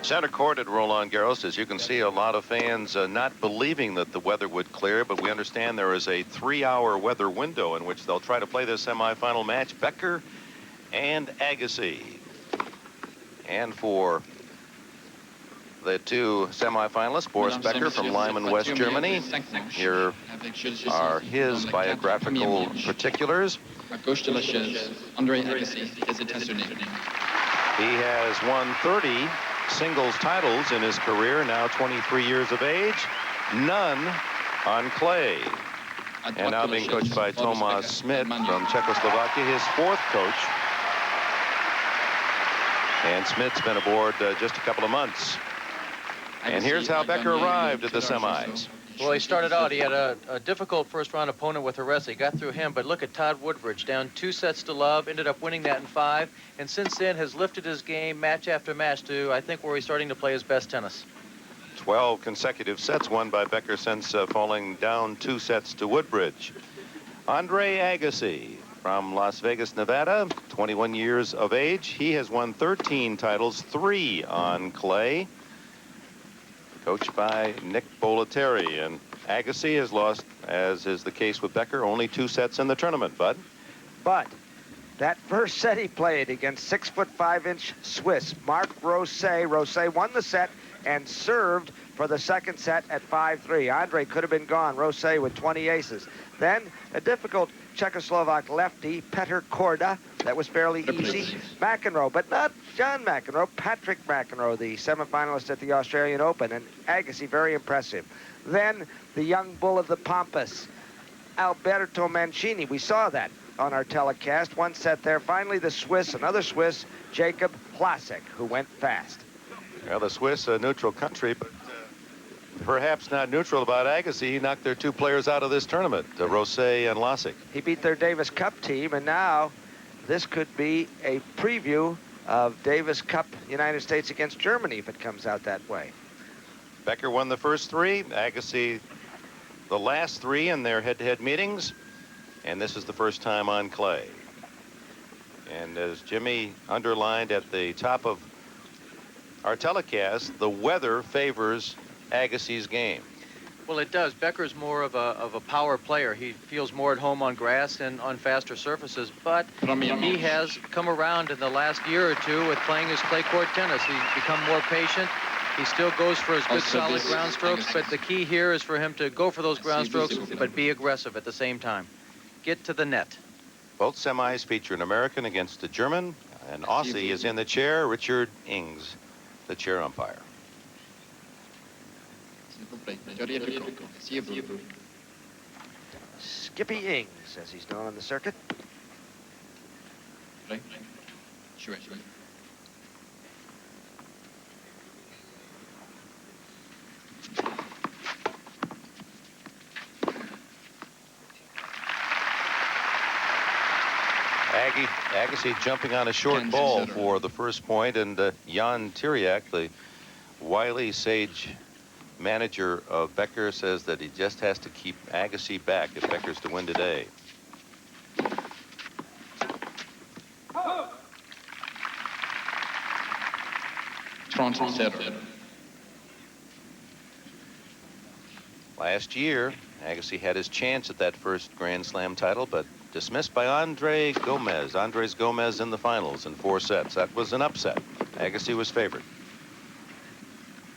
Center court at Roland Garros, as you can see, a lot of fans not believing that the weather would clear, but we understand there is a 3-hour weather window in which they'll try to play this semifinal match, Becker and Agassi. And for the two semifinalists, Boris Becker from Lyman, West Germany. Here are his biographical particulars. He has won 30 singles titles in his career, now 23 years of age, none on clay. And now being coached by Tomas Smith from Czechoslovakia, his fourth coach. And Smith's been aboard just a couple of months. And here's how Becker arrived at the semis. Well, he started out, he had a difficult first-round opponent with Agassi. He got through him, but look at Todd Woodbridge, down 2-0, ended up winning that in 5, and since then has lifted his game match after match to, I think, where he's starting to play his best tennis. 12 consecutive sets won by Becker since falling down 2 sets to Woodbridge. Andre Agassi from Las Vegas, Nevada, 21 years of age. He has won 13 titles, 3 on clay. Coached by Nick Bollettieri, and Agassi has lost, as is the case with Becker, only 2 sets in the tournament, Bud. But that first set he played against 6'5" Swiss Marc Rosset. Rosset won the set and served for the second set at 5-3. Andre could have been gone. Rosset with 20 aces. Then a difficult Czechoslovak lefty, Petr Korda. That was fairly easy. McEnroe, but not John McEnroe, Patrick McEnroe, the semifinalist at the Australian Open, and Agassi, very impressive. Then the young bull of the Pampas, Alberto Mancini. We saw that on our telecast. 1 set there. Finally, the Swiss, another Swiss, Jacob Hlasek, who went fast. Well, the Swiss, a neutral country, but perhaps not neutral about Agassi. He knocked their 2 players out of this tournament, Rosset and Hlasek. He beat their Davis Cup team, and now this could be a preview of Davis Cup United States against Germany if it comes out that way. Becker won the first 3, Agassi the last 3 in their head-to-head meetings, and this is the first time on clay. And as Jimmy underlined at the top of our telecast, the weather favors Agassi's game. Well, it does. Becker's more of a power player. He feels more at home on grass and on faster surfaces, but he has come around in the last year or 2 with playing his clay court tennis. He's become more patient. He still goes for his good solid ground strokes, but the key here is for him to go for those ground strokes, but be aggressive at the same time. Get to the net. Both semis feature an American against a German, and Aussie is in the chair, Richard Ings, the chair umpire. Skippy Ings, as he's known on the circuit. Agassi jumping on a short ball for the first point, and Jan Tiriak, the wily sage manager of Becker, says that he just has to keep Agassi back if Becker's to win today. Last year, Agassi had his chance at that first Grand Slam title, but dismissed by Andre Gomez. Andres Gomez in the finals in 4 sets. That was an upset. Agassi was favored.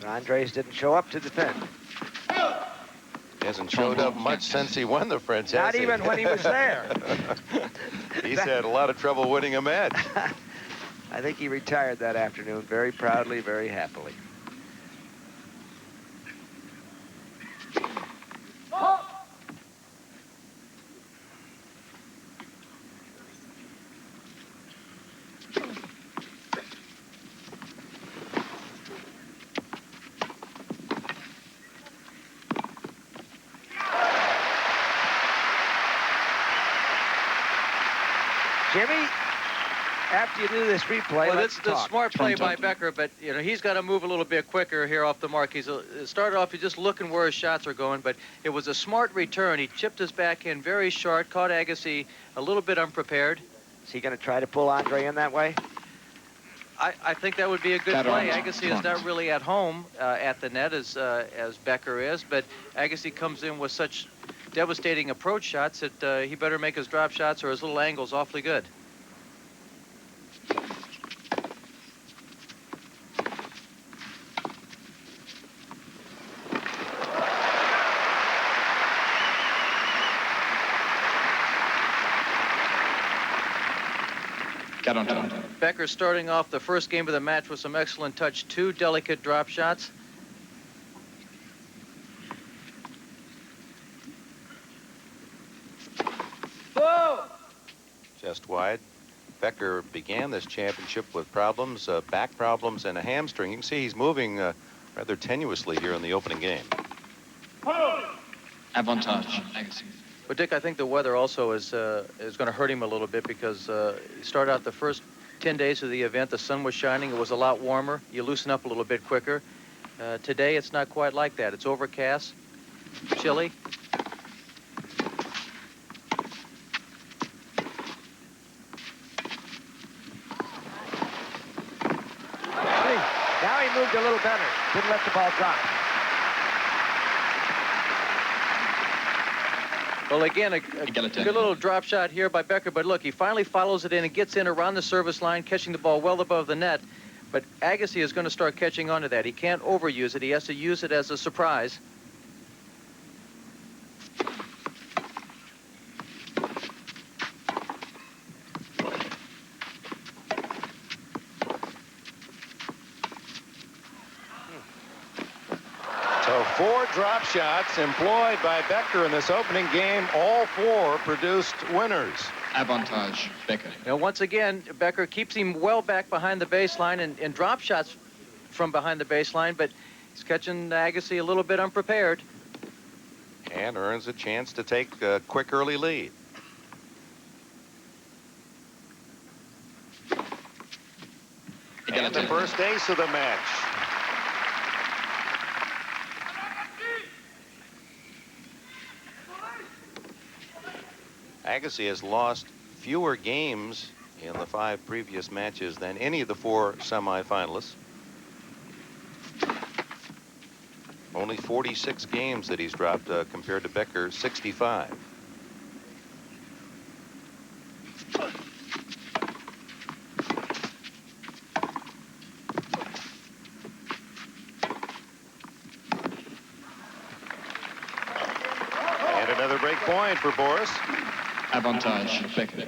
Andres didn't show up to defend. He hasn't showed up much since he won the French. Not even when he was there. He's had a lot of trouble winning a match. I think he retired that afternoon very proudly, very happily. Jimmy, after you do this replay, well, let's it's the talk. smart play by Becker, but you know he's got to move a little bit quicker here off the mark. He's started off, he's just looking where his shots are going, but it was a smart return. He chipped his backhand very short, caught Agassi a little bit unprepared. Is he going to try to pull Andre in that way? I think that would be a good play. Agassi is not really at home at the net as Becker is, but Agassi comes in with such devastating approach shots that he better make his drop shots or his little angles awfully good. Becker starting off the first game of the match with some excellent touch, 2 delicate drop shots. Whoa! Just wide. Becker began this championship with problems, back problems and a hamstring. You can see he's moving rather tenuously here in the opening game. Avantage, Agassi. But Dick, I think the weather also is going to hurt him a little bit because he started out the first 10 days of the event, the sun was shining, it was a lot warmer, you loosen up a little bit quicker. Today it's not quite like that. It's overcast, chilly. Now he moved a little better, didn't let the ball drop. Well, again, a good little drop shot here by Becker, but look, he finally follows it in and gets in around the service line, catching the ball well above the net. But Agassi is going to start catching on to that. He can't overuse it. He has to use it as a surprise. So 4 drop shots employed by Becker in this opening game. All 4 produced winners. Avantage, Becker. Now, once again, Becker keeps him well back behind the baseline and drop shots from behind the baseline, but he's catching Agassi a little bit unprepared. And earns a chance to take a quick early lead. And the first ace of the match. Agassi has lost fewer games in the 5 previous matches than any of the 4 semifinalists. Only 46 games that he's dropped compared to Becker 65. And another break point for Boris. Avantage, Becker.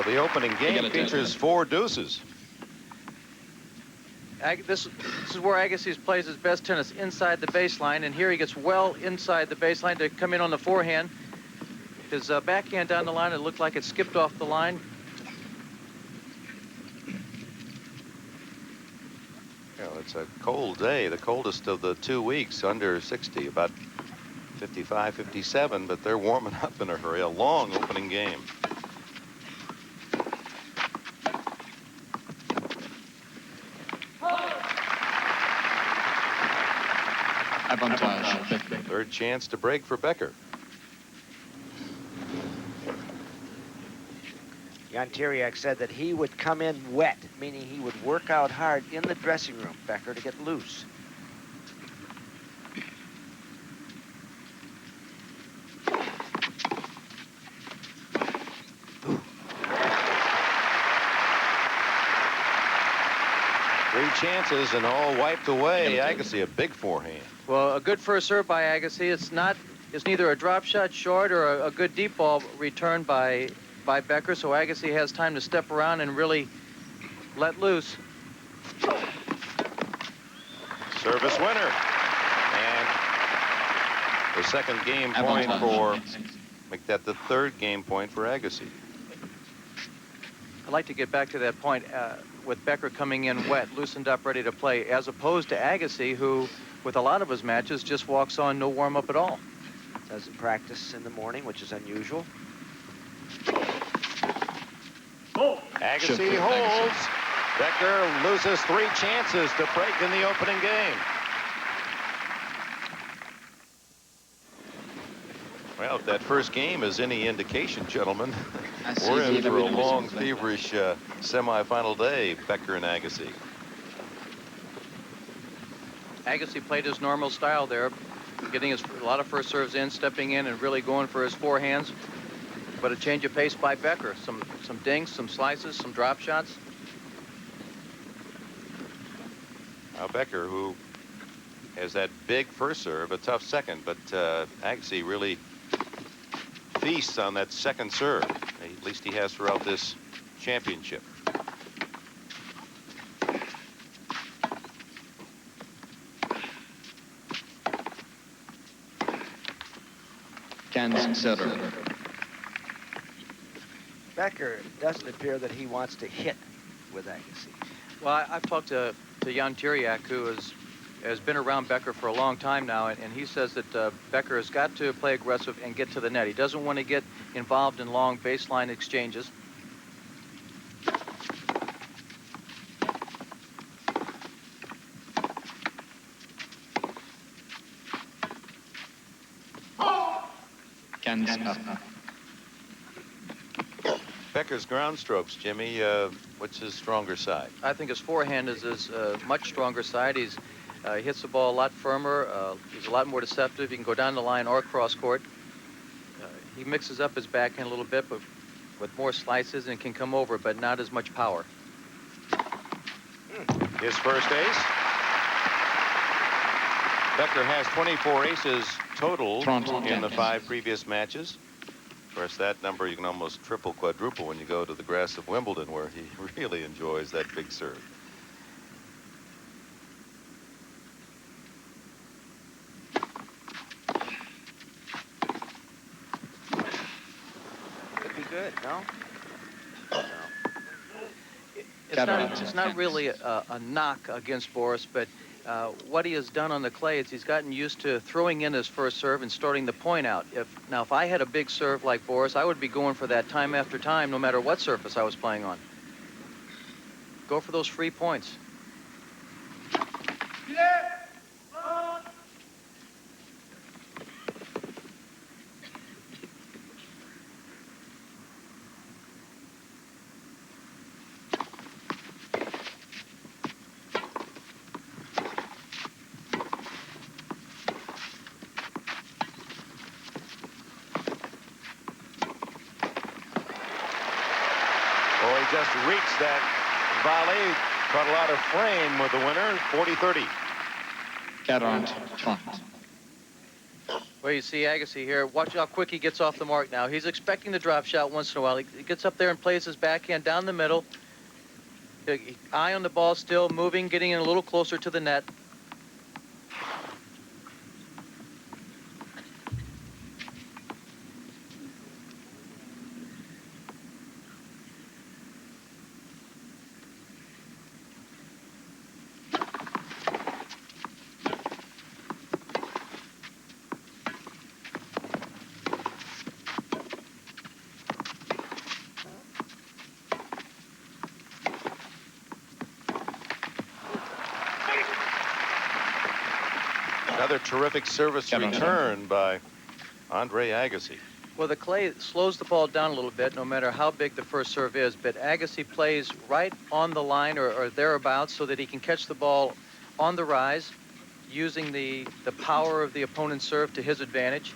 The opening game features 4 deuces. This is where Agassi plays his best tennis, inside the baseline, and here he gets well inside the baseline to come in on the forehand. His backhand down the line, it looked like it skipped off the line. Well, it's a cold day, the coldest of the 2 weeks, under 60, about 55, 57, but they're warming up in a hurry. A long opening game. Avantage, Becker. Third chance to break for Becker. Jan Tiriak said that he would come in wet, meaning he would work out hard in the dressing room, Becker, to get loose. Three chances and all wiped away. Agassi, a big forehand. Well, a good first serve by Agassi. It's neither a drop shot short or a good deep ball return by Becker, so Agassi has time to step around and really let loose. Service winner. And The second game point for, Avantage. make that the third game point for Agassi. I'd like to get back to that point with Becker coming in wet, loosened up, ready to play, as opposed to Agassi, who, with a lot of his matches, just walks on, no warm-up at all. Doesn't practice in the morning, which is unusual. Agassi holds. Becker loses 3 chances to break in the opening game. Well, if that first game is any indication, gentlemen, we're in for a long, feverish semifinal day, Becker and Agassi. Agassi played his normal style there, getting a lot of first serves in, stepping in, and really going for his forehands. But a change of pace by Becker. Some dings, some slices, some drop shots. Now Becker, who has that big first serve, a tough second, but Agassi really feasts on that second serve. At least he has throughout this championship. Cans setter. Becker doesn't appear that he wants to hit with Agassi. Well, I've talked to Jan Tiriak, who has been around Becker for a long time now, and he says that Becker has got to play aggressive and get to the net. He doesn't want to get involved in long baseline exchanges. Cans up. Becker's ground strokes, Jimmy, what's his stronger side? I think his forehand is his much stronger side. He hits the ball a lot firmer. He's a lot more deceptive. He can go down the line or cross court. He mixes up his backhand a little bit, but with more slices, and can come over, but not as much power. His first ace. Becker has 24 aces total in the 5 previous matches. Of course, that number you can almost triple, quadruple when you go to the grass of Wimbledon, where he really enjoys that big serve. Could be good, no? It's not really a knock against Boris, but what he has done on the clay is he's gotten used to throwing in his first serve and starting the point out. If I had a big serve like Boris, I would be going for that time after time, no matter what surface I was playing on. Go for those free points. Just reached that volley, caught a lot of frame with the winner, 40-30. Garant front. Well, you see Agassi here. Watch how quick he gets off the mark now. He's expecting the drop shot once in a while. He gets up there and plays his backhand down the middle. Eye on the ball still, moving, getting in a little closer to the net. Another terrific service return by Andre Agassi. Well, the clay slows the ball down a little bit, no matter how big the first serve is, but Agassi plays right on the line or thereabouts so that he can catch the ball on the rise, using the power of the opponent's serve to his advantage.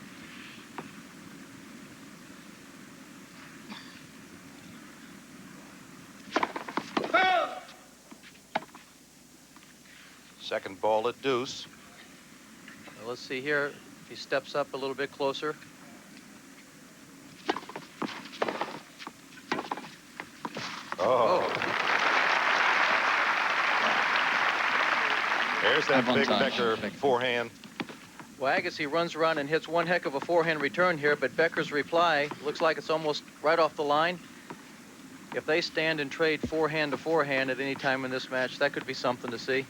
Second ball at deuce. Well, let's see here if he steps up a little bit closer. Oh. There's that big Becker forehand. Well, Agassi runs around and hits one heck of a forehand return here, but Becker's reply looks like it's almost right off the line. If they stand and trade forehand to forehand at any time in this match, that could be something to see.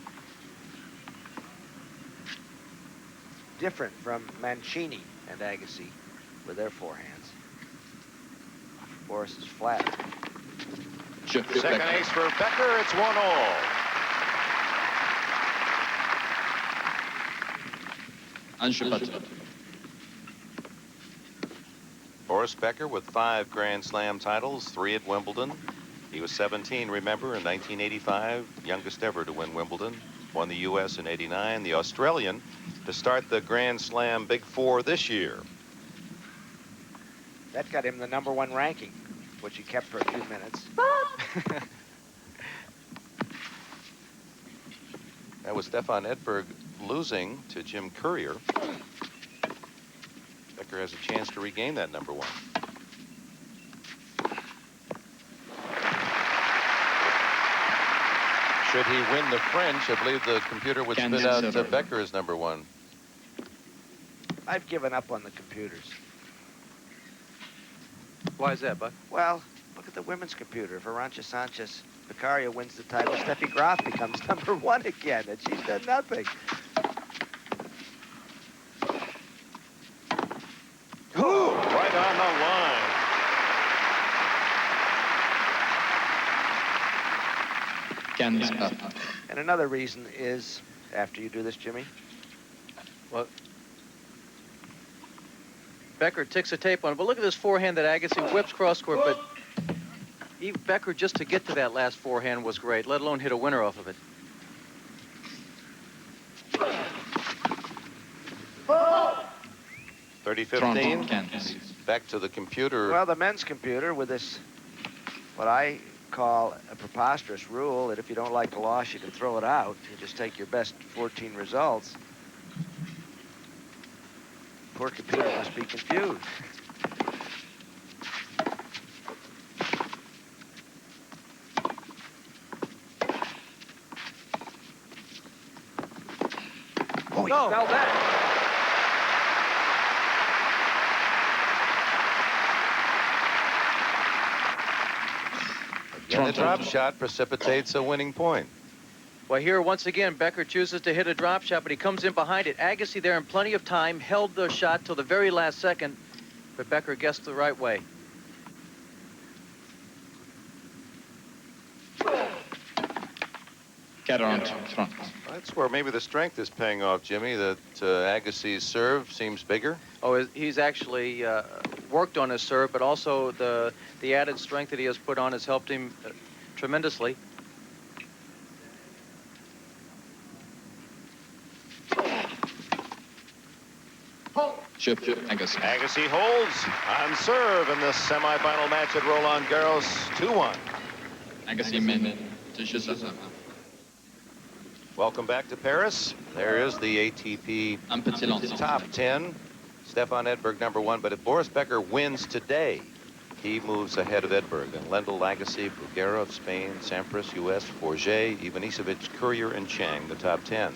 Different from Mancini and Agassi with their forehands. Boris is flat. Second ace for Becker. It's 1-all. Boris Becker with 5 Grand Slam titles, 3 at Wimbledon. He was 17, remember, in 1985, youngest ever to win Wimbledon. Won the U.S. in '89, the Australian to start the Grand Slam Big Four this year. That got him the #1 ranking, which he kept for a few minutes. That was Stefan Edberg losing to Jim Courier. Becker has a chance to regain that #1. Should he win the French, I believe the computer would spit out Becker as #1. I've given up on the computers. Why is that, Buck? Well, look at the women's computer. If Arantxa Sanchez Beccaria wins the title, Steffi Graf becomes #1 again, and she's done nothing. Ooh, right on the line. Cans up. And another reason is, after you do this, Jimmy, Well, Becker ticks a tape on it, but look at this forehand that Agassi whips cross court, but even Becker, just to get to that last forehand was great, let alone hit a winner off of it. 30-15. Back to the computer. well, the men's computer with this, what I call a preposterous rule that if you don't like the loss, you can throw it out. You just take your best 14 results. Poor computer must be confused. Oh, he No. smelled that. And the drop shot precipitates a winning point. Well, here once again, Becker chooses to hit a drop shot, but he comes in behind it. Agassi there in plenty of time, held the shot till the very last second, but Becker guessed the right way. That's where maybe the strength is paying off, Jimmy, that Agassi's serve seems bigger. Oh, he's actually worked on his serve, but also the added strength that he has put on has helped him tremendously. Agassi holds on serve in this semifinal match at Roland Garros, 2-1. Welcome back to Paris. There is the ATP top 10. Stefan Edberg #1, but if Boris Becker wins today, he moves ahead of Edberg. And Lendl, Agassi, Bruguera of Spain, Sampras, U.S., Forget, Ivanisevic, Courier, and Chang, the top 10.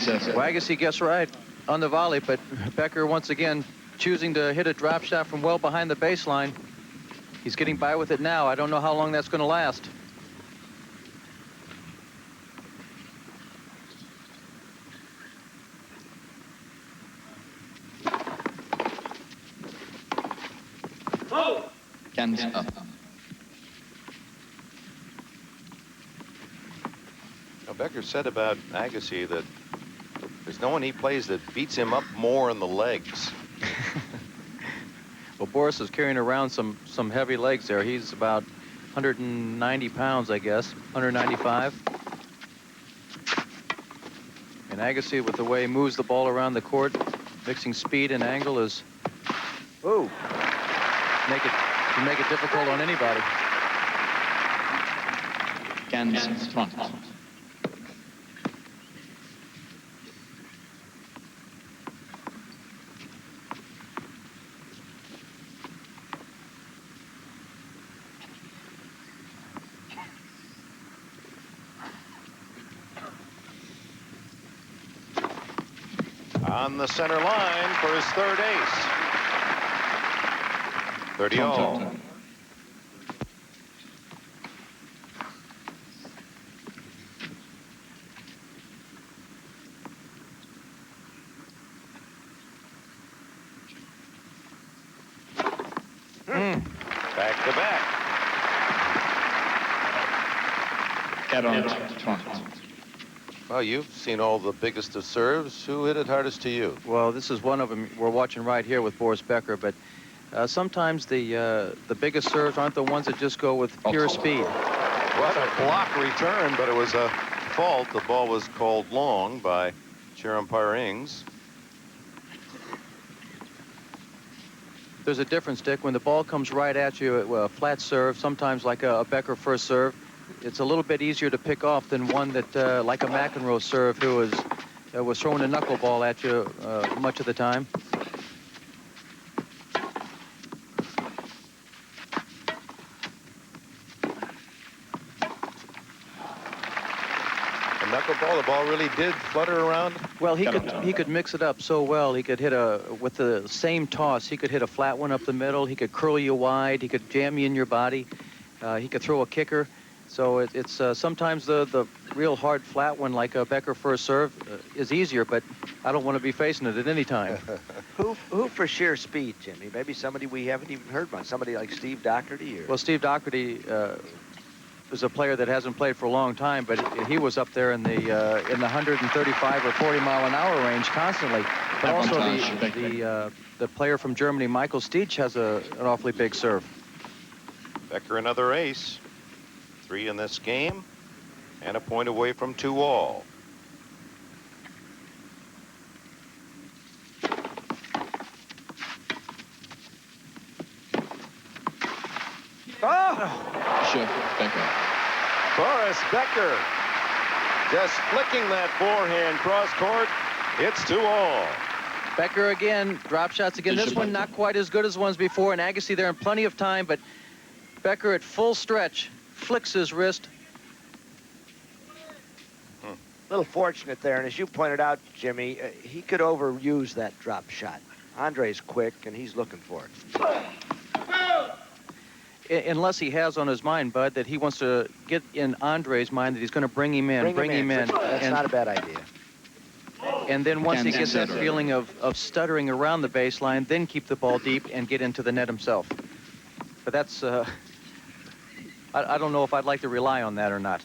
Well, Agassi gets right on the volley, but Becker once again choosing to hit a drop shot from well behind the baseline. He's getting by with it now. I don't know how long that's going to last. Cans up. Now, Becker said about Agassi that there's no one he plays that beats him up more in the legs. Well, Boris is carrying around some heavy legs there. He's about 190 pounds, I guess, 195. And Agassi, with the way he moves the ball around the court, mixing speed and angle, is Ooh. can make it difficult on anybody. Cans front. On the center line for his third ace. 30 all. Back to back. Well, you've seen all the biggest of serves. Who hit it hardest to you? Well, this is one of them we're watching right here with Boris Becker, but sometimes the biggest serves aren't the ones that just go with pure speed. What a block return, but it was a fault. The ball was called long by chair umpire Ings. There's a difference, Dick. When the ball comes right at you, a flat serve, sometimes like a Becker first serve, it's a little bit easier to pick off than one that, like a McEnroe serve, who was throwing a knuckleball at you much of the time. Knuckleball, the ball really did flutter around. Well, he could mix it up so well. He could hit with the same toss, he could hit a flat one up the middle. He could curl you wide. He could jam you in your body. He could throw a kicker. So it's sometimes the real hard flat one, like a Becker first serve, is easier, but I don't want to be facing it at any time. Who for sheer speed, Jimmy? Maybe somebody we haven't even heard about. Somebody like Steve Doherty? Or... Well, Steve Doherty is a player that hasn't played for a long time, but he was up there in the 135 or 40 mile an hour range constantly. But also the player from Germany, Michael Stich, has an awfully big serve. Becker another ace. 3 in this game, and a point away from 2 all. Becker. Boris Becker just flicking that forehand cross court. It's 2 all. Becker again, drop shots again. This one not quite as good as the ones before, and Agassi there in plenty of time, but Becker at full stretch flicks his wrist. A little fortunate there, and as you pointed out, Jimmy, he could overuse that drop shot. Andre's quick, and he's looking for it. Unless he has on his mind, Bud, that he wants to get in Andre's mind that he's going to bring him in. That's not a bad idea. And then once he gets that feeling of stuttering around the baseline, then keep the ball deep and get into the net himself. But that's... I don't know if I'd like to rely on that or not.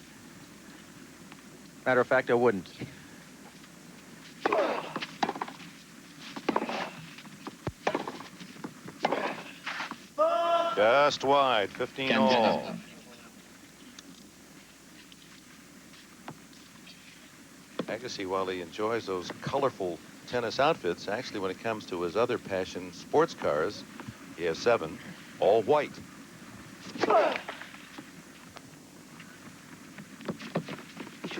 Matter of fact, I wouldn't. Just wide, 15 all. Agassi, while he enjoys those colorful tennis outfits, actually when it comes to his other passion, sports cars, he has 7, all white.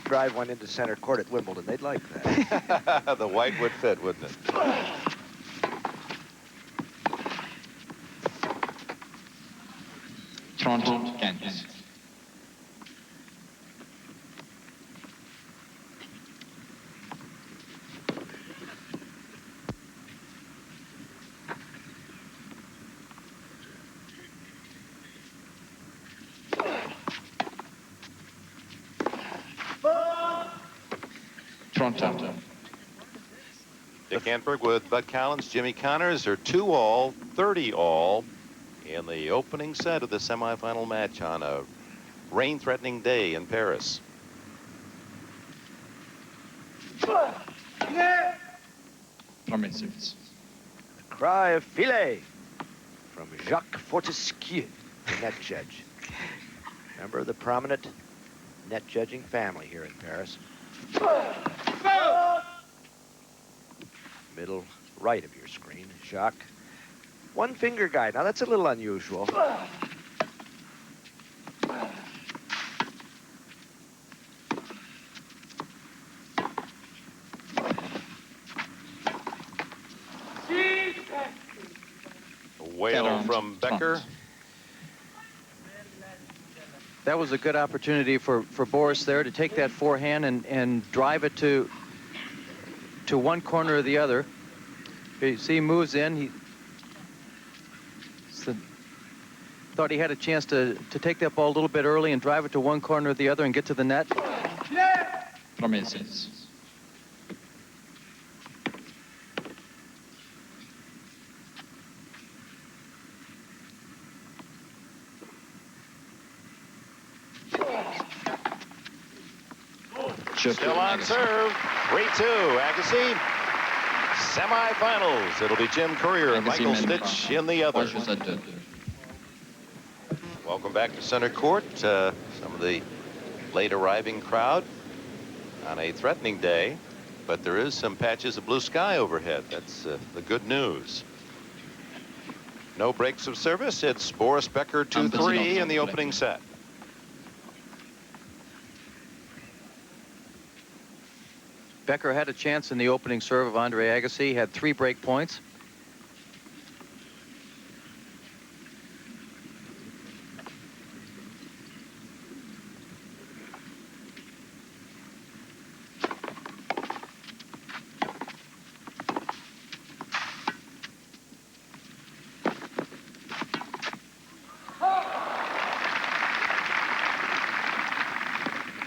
Drive one into center court at Wimbledon. They'd like that. The white would fit, wouldn't it? Kent. Dick Antberg with Bud Collins, Jimmy Connors are 2 all, 30 all in the opening set of the semifinal match on a rain-threatening day in Paris. Permissives. The cry of filet from Jacques Fortescue, the net judge. Member of the prominent net judging family here in Paris. Middle right of your screen, Jacques. One finger guy. Now that's a little unusual. A wail from Becker. That was a good opportunity for Boris there to take that forehand and drive it to to one corner or the other. You see, he moves in. He thought he had a chance to take that ball a little bit early and drive it to one corner or the other and get to the net. Promises. Still on serve. 3-2. Agassi. Semifinals. It'll be Jim Courier and Michael Stitch in the other. Welcome back to center court. Some of the late arriving crowd on a threatening day, but there is some patches of blue sky overhead. That's the good news. No breaks of service. It's Boris Becker 2-3 in the opening set. Becker had a chance in the opening serve of Andre Agassi. He had 3 break points.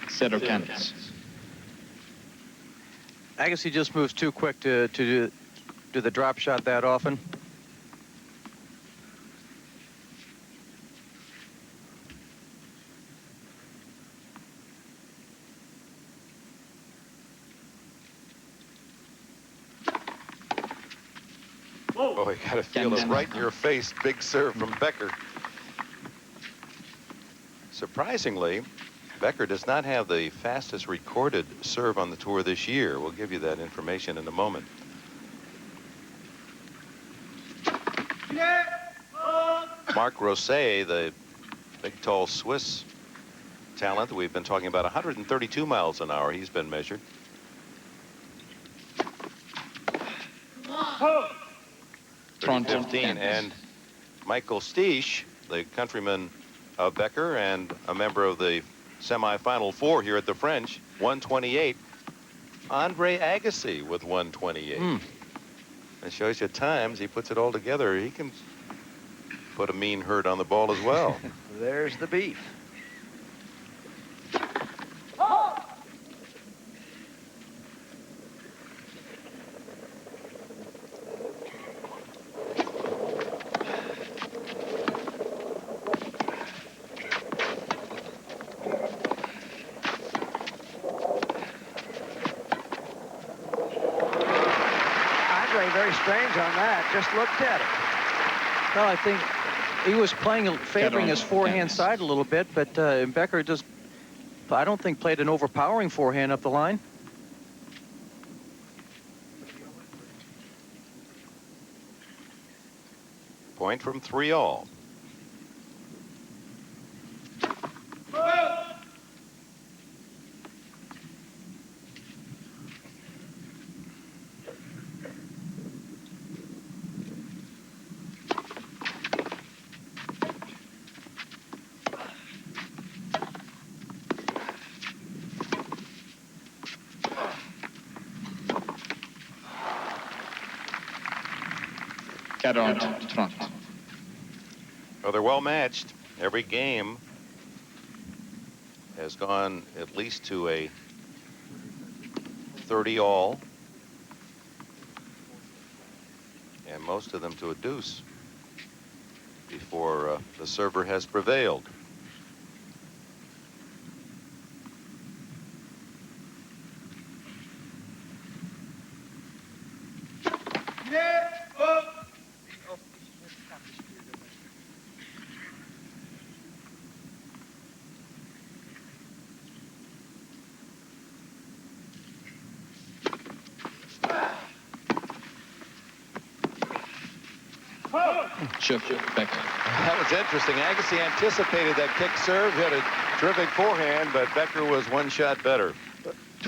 Set of candidates. Agassi just moves too quick to do the drop shot that often. Oh, you gotta feel it right in your face. Big serve from Becker. Surprisingly, Becker does not have the fastest recorded serve on the tour this year. We'll give you that information in a moment. Marc Rosset, the big, tall Swiss talent that we've been talking about, 132 miles an hour he's been measured. Front 15. And Michael Stitch, the countryman of Becker and a member of the semifinal 4 here at the French, 128. Andre Agassi with 128. It shows you at times he puts it all together. He can put a mean hurt on the ball as well. There's the beef. Very strange on that. Just looked at it. Well, I think he was favoring his forehand side a little bit, but Becker just, I don't think, played an overpowering forehand up the line. Point from 3-all. Well, they're well matched. Every game has gone at least to a 30-all, and most of them to a deuce before the server has prevailed. Becker. That was interesting. Agassi anticipated that kick serve, hit a terrific forehand, but Becker was one shot better.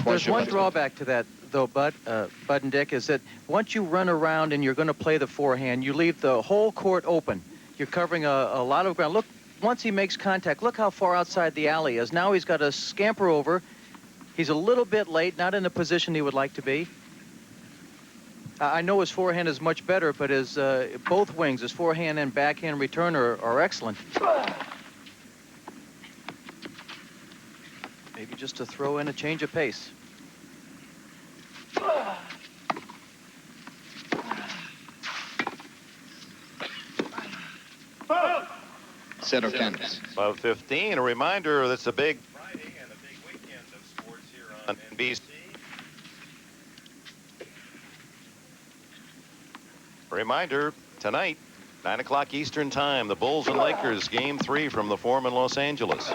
There's one drawback to that, though, Bud and Dick, is that once you run around and you're going to play the forehand, you leave the whole court open. You're covering a lot of ground. Look, once he makes contact, look how far outside the alley is. Now he's got to scamper over. He's a little bit late, not in the position he would like to be. I know his forehand is much better, but his both wings, his forehand and backhand return are excellent. Maybe just to throw in a change of pace. Zero candidates. Above 15. A reminder that's a big Friday and a big weekend of sports here on NBC. Reminder tonight, 9 o'clock Eastern time, the Bulls and Lakers game 3 from the Forum in Los Angeles.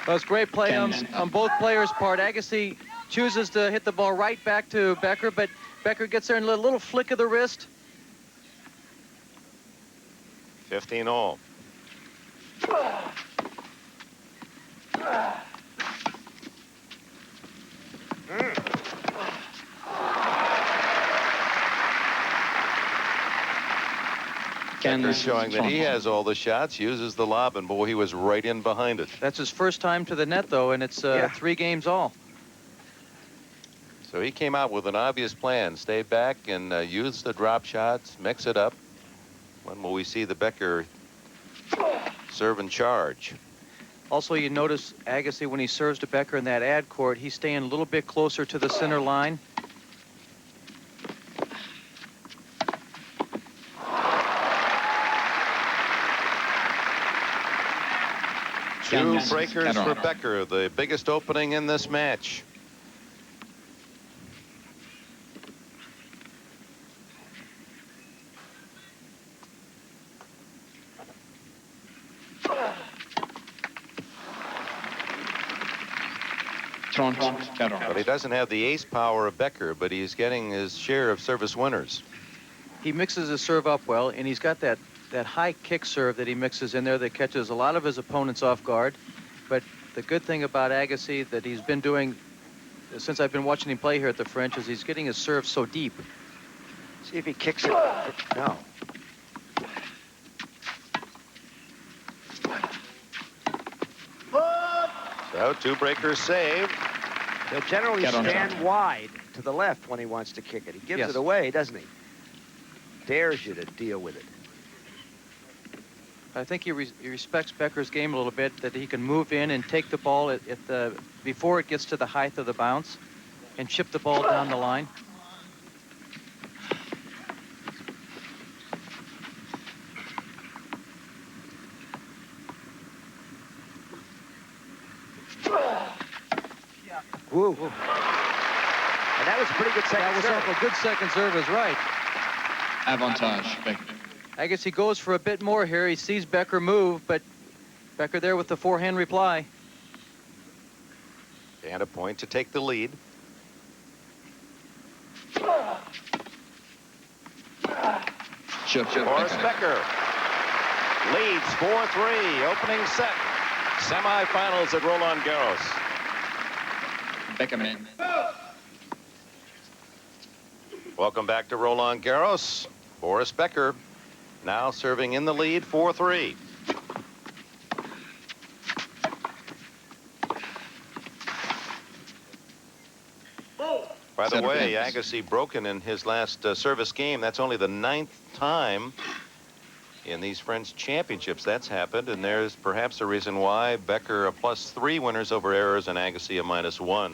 Well, it's great play on both players' part. Agassi chooses to hit the ball right back to Becker, but Becker gets there and a little flick of the wrist. 15 all. Becker showing that he has all the shots, uses the lob, and boy, he was right in behind it. That's his first time to the net, though, and it's 3 games all. So he came out with an obvious plan. Stay back and use the drop shots, mix it up. When will we see the Becker serve and charge? Also, you notice Agassi, when he serves to Becker in that ad court, he's staying a little bit closer to the center line. Two breakers for Becker, the biggest opening in this match. But he doesn't have the ace power of Becker, but he's getting his share of service winners. He mixes his serve up well, and he's got that high kick serve that he mixes in there that catches a lot of his opponents off guard. But the good thing about Agassi that he's been doing since I've been watching him play here at the French is he's getting his serve so deep. See if he kicks it. No. So 2 breakers saved. He'll generally stand wide to the left when he wants to kick it. He gives it away, doesn't he? Dares you to deal with it. I think he respects Becker's game a little bit, that he can move in and take the ball before it gets to the height of the bounce and chip the ball down the line. Woo. And that was a pretty good second serve. That was a good second serve, is right. Avantage, Becker. I guess he goes for a bit more here. He sees Becker move, but Becker there with the forehand reply. And a point to take the lead. Boris Becker leads 4-3, opening set. Semifinals at Roland Garros. Becker man. Welcome back to Roland Garros. Boris Becker now serving in the lead, 4-3. By the way, Agassi broken in his last service game. That's only the 9th time in these French championships that's happened, and there's perhaps a reason why Becker a +3 winners over errors and Agassi a -1.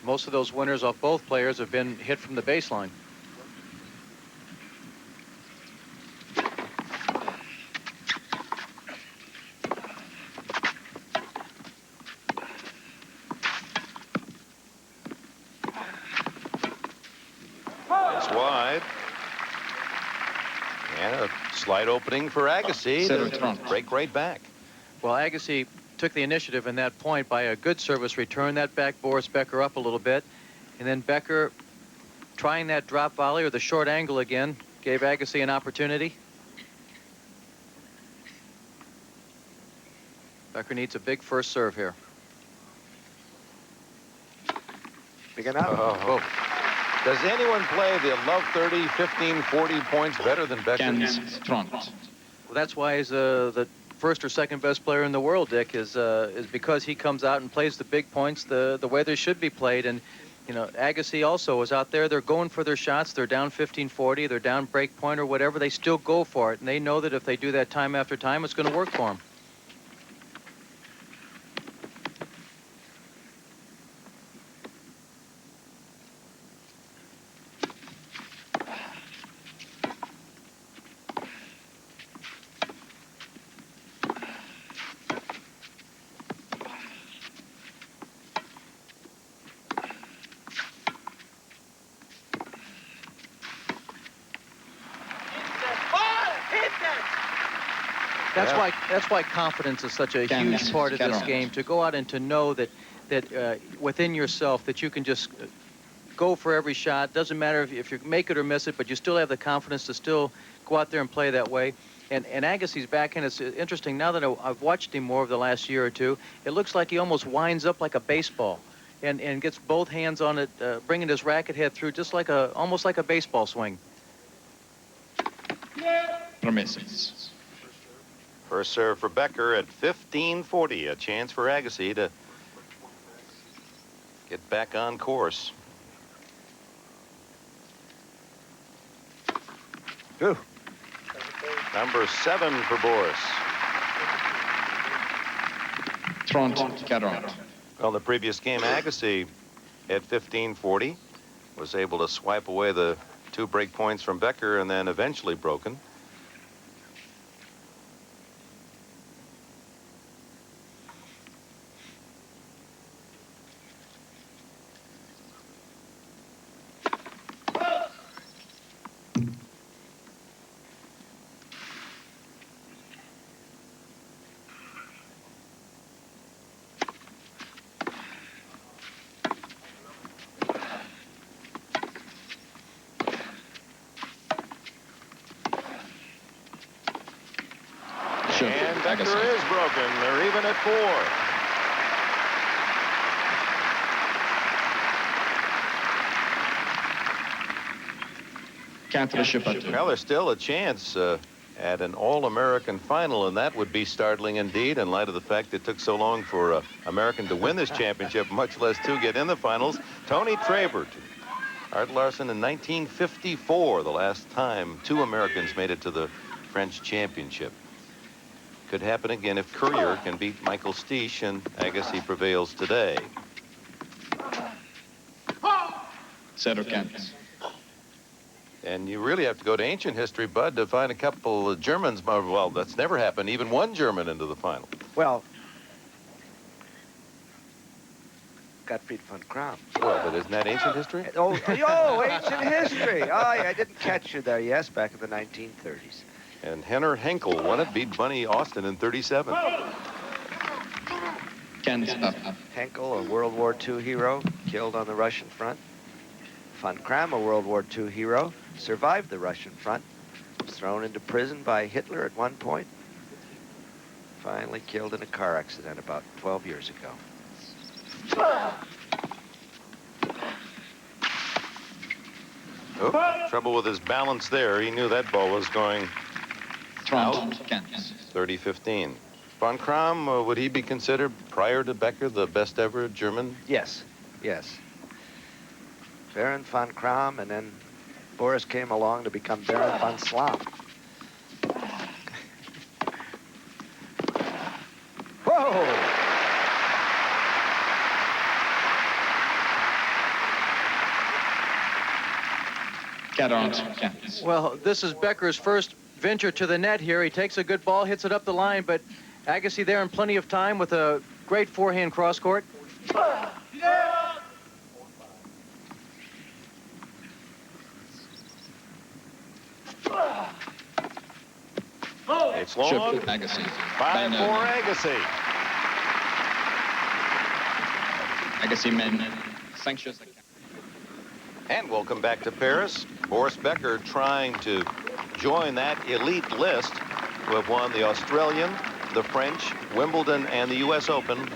Most of those winners off both players have been hit from the baseline. It's wide. And a slight opening for Agassi to break right back. Well, Agassi took the initiative in that point by a good service return. That backed Boris Becker up a little bit. And then Becker, trying that drop volley or the short angle again, gave Agassi an opportunity. Becker needs a big first serve here. Picking up. Oh. Does anyone play the love 30, 15, 40 points better than Becker? 15, 30. Well, that's why he's the first or second best player in the world, Dick, is because he comes out and plays the big points the way they should be played. And, you know, Agassi also is out there. They're going for their shots. They're down 15-40. They're down break point or whatever. They still go for it. And they know that if they do that time after time, it's going to work for them. That's why confidence is such a huge part of this game. To go out and to know that within yourself that you can just go for every shot. Doesn't matter if you make it or miss it, but you still have the confidence to still go out there and play that way. And Agassi's backhand is interesting. Now that I've watched him more over the last year or two, it looks like he almost winds up like a baseball, and gets both hands on it, bringing his racket head through just like almost like a baseball swing. Promises. First serve for Becker at 15-40. A chance for Agassi to get back on course. Ooh. Number 7 for Boris. 30, 40. Well, the previous game, Agassi at 15-40 was able to swipe away the 2 break points from Becker and then eventually broken. And Becker is broken. They're even at 4. Well, there's still a chance at an All-American final, and that would be startling indeed in light of the fact it took so long for American to win this championship, much less to get in the finals. Tony Trabert, Art Larson in 1954, the last time 2 Americans made it to the French championship. Could happen again if Courier can beat Michael Stich and Agassi prevails today. 0 cantos. And you really have to go to ancient history, Bud, to find a couple of Germans. Well, that's never happened. Even 1 German into the final. Well, Gottfried von Kram. Well, but isn't that ancient history? Oh, ancient history. Oh, yeah, I didn't catch you there. Yes, back in the 1930s. And Henner Henkel won it, beat Bunny Austin in 37. Henkel, a World War II hero, killed on the Russian front. Von Kram, a World War II hero, survived the Russian front. Was thrown into prison by Hitler at one point. Finally killed in a car accident about 12 years ago. Oh, trouble with his balance there. He knew that ball was going out. 30-15. Von Kram, would he be considered, prior to Becker, the best ever German? Yes, yes. Baron von Kram, and then Boris came along to become Baron von Slam. Whoa! Well, this is Becker's first venture to the net here. He takes a good ball, hits it up the line, but Agassi there in plenty of time with a great forehand cross court. It's long. 5 for Agassi. Agassi men. And welcome back to Paris. Boris Becker trying to join that elite list who have won the Australian, the French, Wimbledon, and the U.S. Open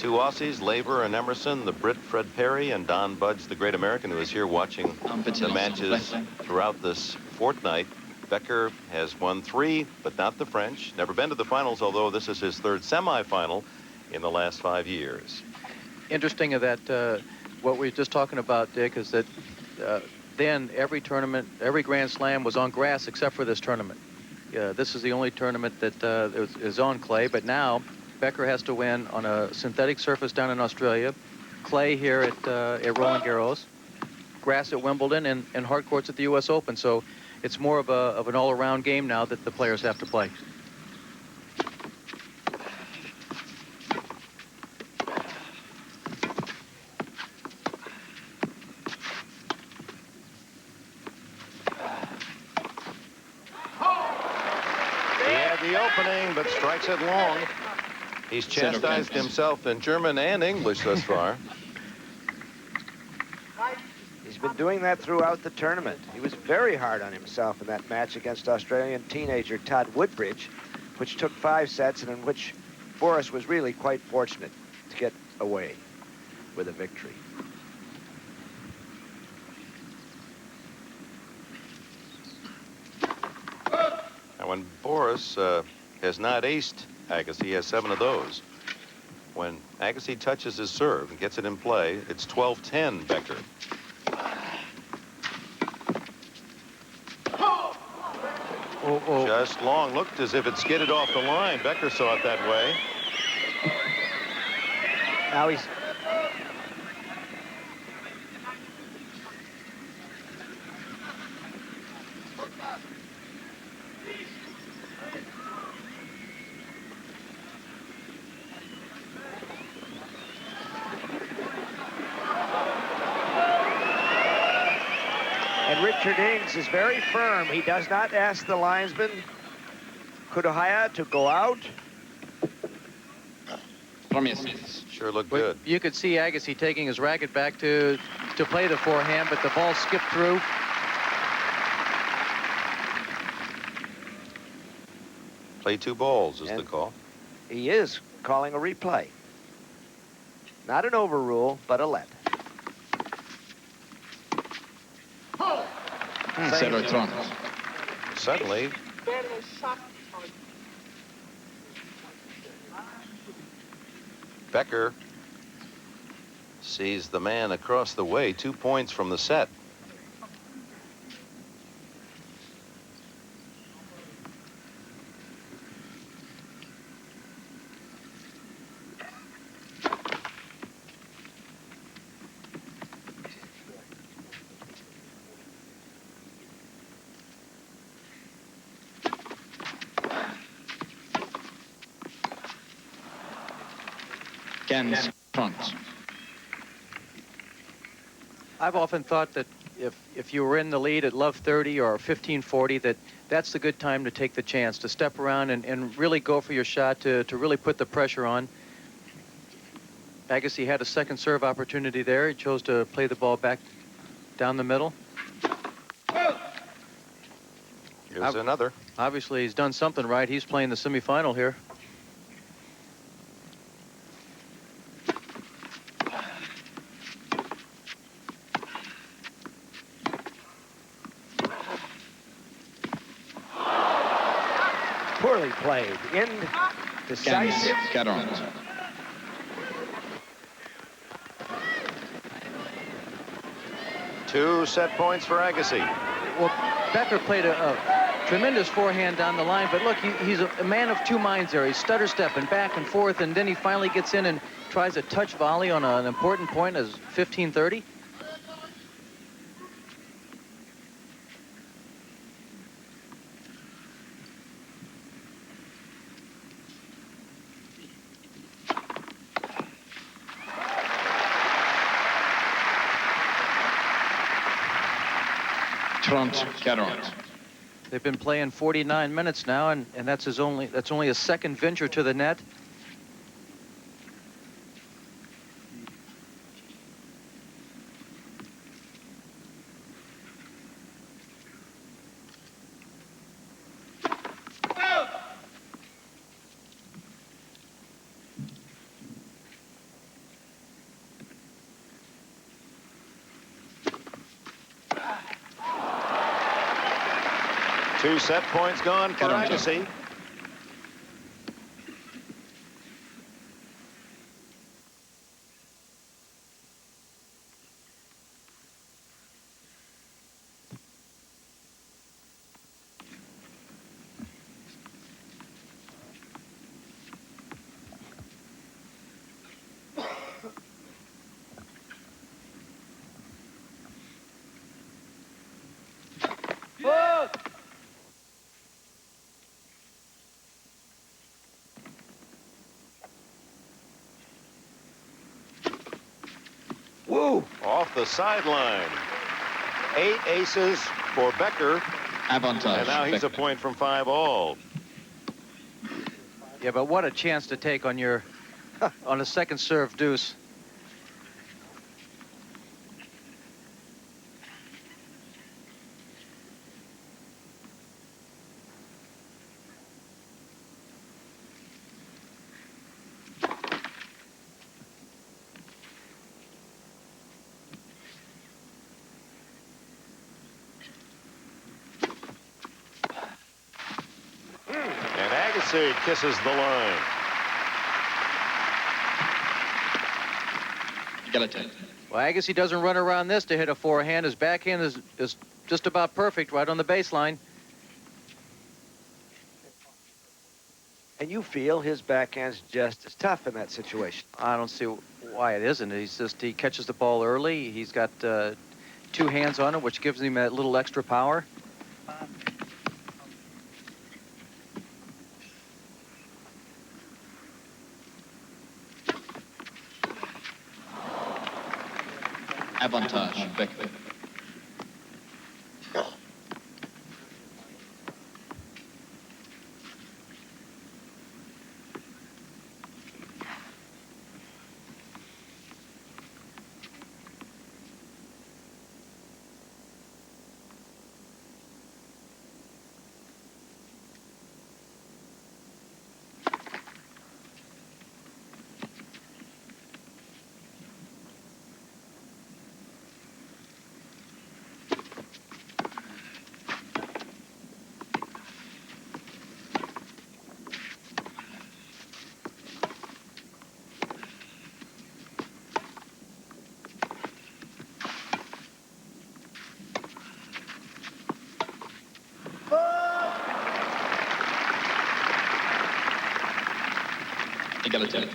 two Aussies, Laver and Emerson, the Brit Fred Perry, and Don Budge, the great American, who is here watching the matches throughout this fortnight. Becker has won 3, but not the French. Never been to the finals, although this is his 3rd semifinal in the last 5 years. Interesting that what we were just talking about, Dick, is that then every tournament, every Grand Slam was on grass except for this tournament. This is the only tournament that is on clay, but now Becker has to win on a synthetic surface down in Australia, clay here at Roland Garros, grass at Wimbledon, and hard courts at the U.S. Open. So it's more of an all-around game now that the players have to play. He had the opening, but strikes it long. He's chastised himself in German and English thus far. He's been doing that throughout the tournament. He was very hard on himself in that match against Australian teenager Todd Woodbridge, which took 5 sets and in which Boris was really quite fortunate to get away with a victory. Now, when Boris has not aced Agassi, he has 7 of those. When Agassi touches his serve and gets it in play, it's 12-10 Becker. Just long. Looked as if it skidded off the line. Becker saw it that way. Now he's... And Richard Ings is very firm. He does not ask the linesman, Kudohaya, to go out. Sure looked good. You could see Agassi taking his racket back to play the forehand, but the ball skipped through. Play 2 balls is the call. He is calling a replay. Not an overrule, but a let. Suddenly, Becker sees the man across the way, 2 points from the set. Front. I've often thought that if you were in the lead at love 30 or 15-40, that's the good time to take the chance, to step around and really go for your shot, to really put the pressure on. Agassi had a second serve opportunity there. He chose to play the ball back down the middle. Here's another. Obviously, he's done something right. He's playing the semifinal here. Poorly played. Indecisive. 40. 2 set points for Agassi. Well, Becker played a tremendous forehand down the line, but look, he's a man of 2 minds there. He's stutter stepping back and forth, and then he finally gets in and tries a touch volley on an important point as 15-30. They've been playing 49 minutes now, and that's only a second venture to the net. 2 set points gone for Agassi. Woo! Off the sideline. 8 aces for Becker. Avantage. And now he's a Becker. point from 5-all. Yeah, but what a chance to take on your on a second serve deuce. And Agassi kisses the line. Égalité. Well, Agassi doesn't run around this to hit a forehand. His backhand is just about perfect right on the baseline. And you feel his backhand's just as tough in that situation. I don't see why it isn't. He catches the ball early. He's got 2 hands on it, which gives him that little extra power. Avantage. Becker. Égalité.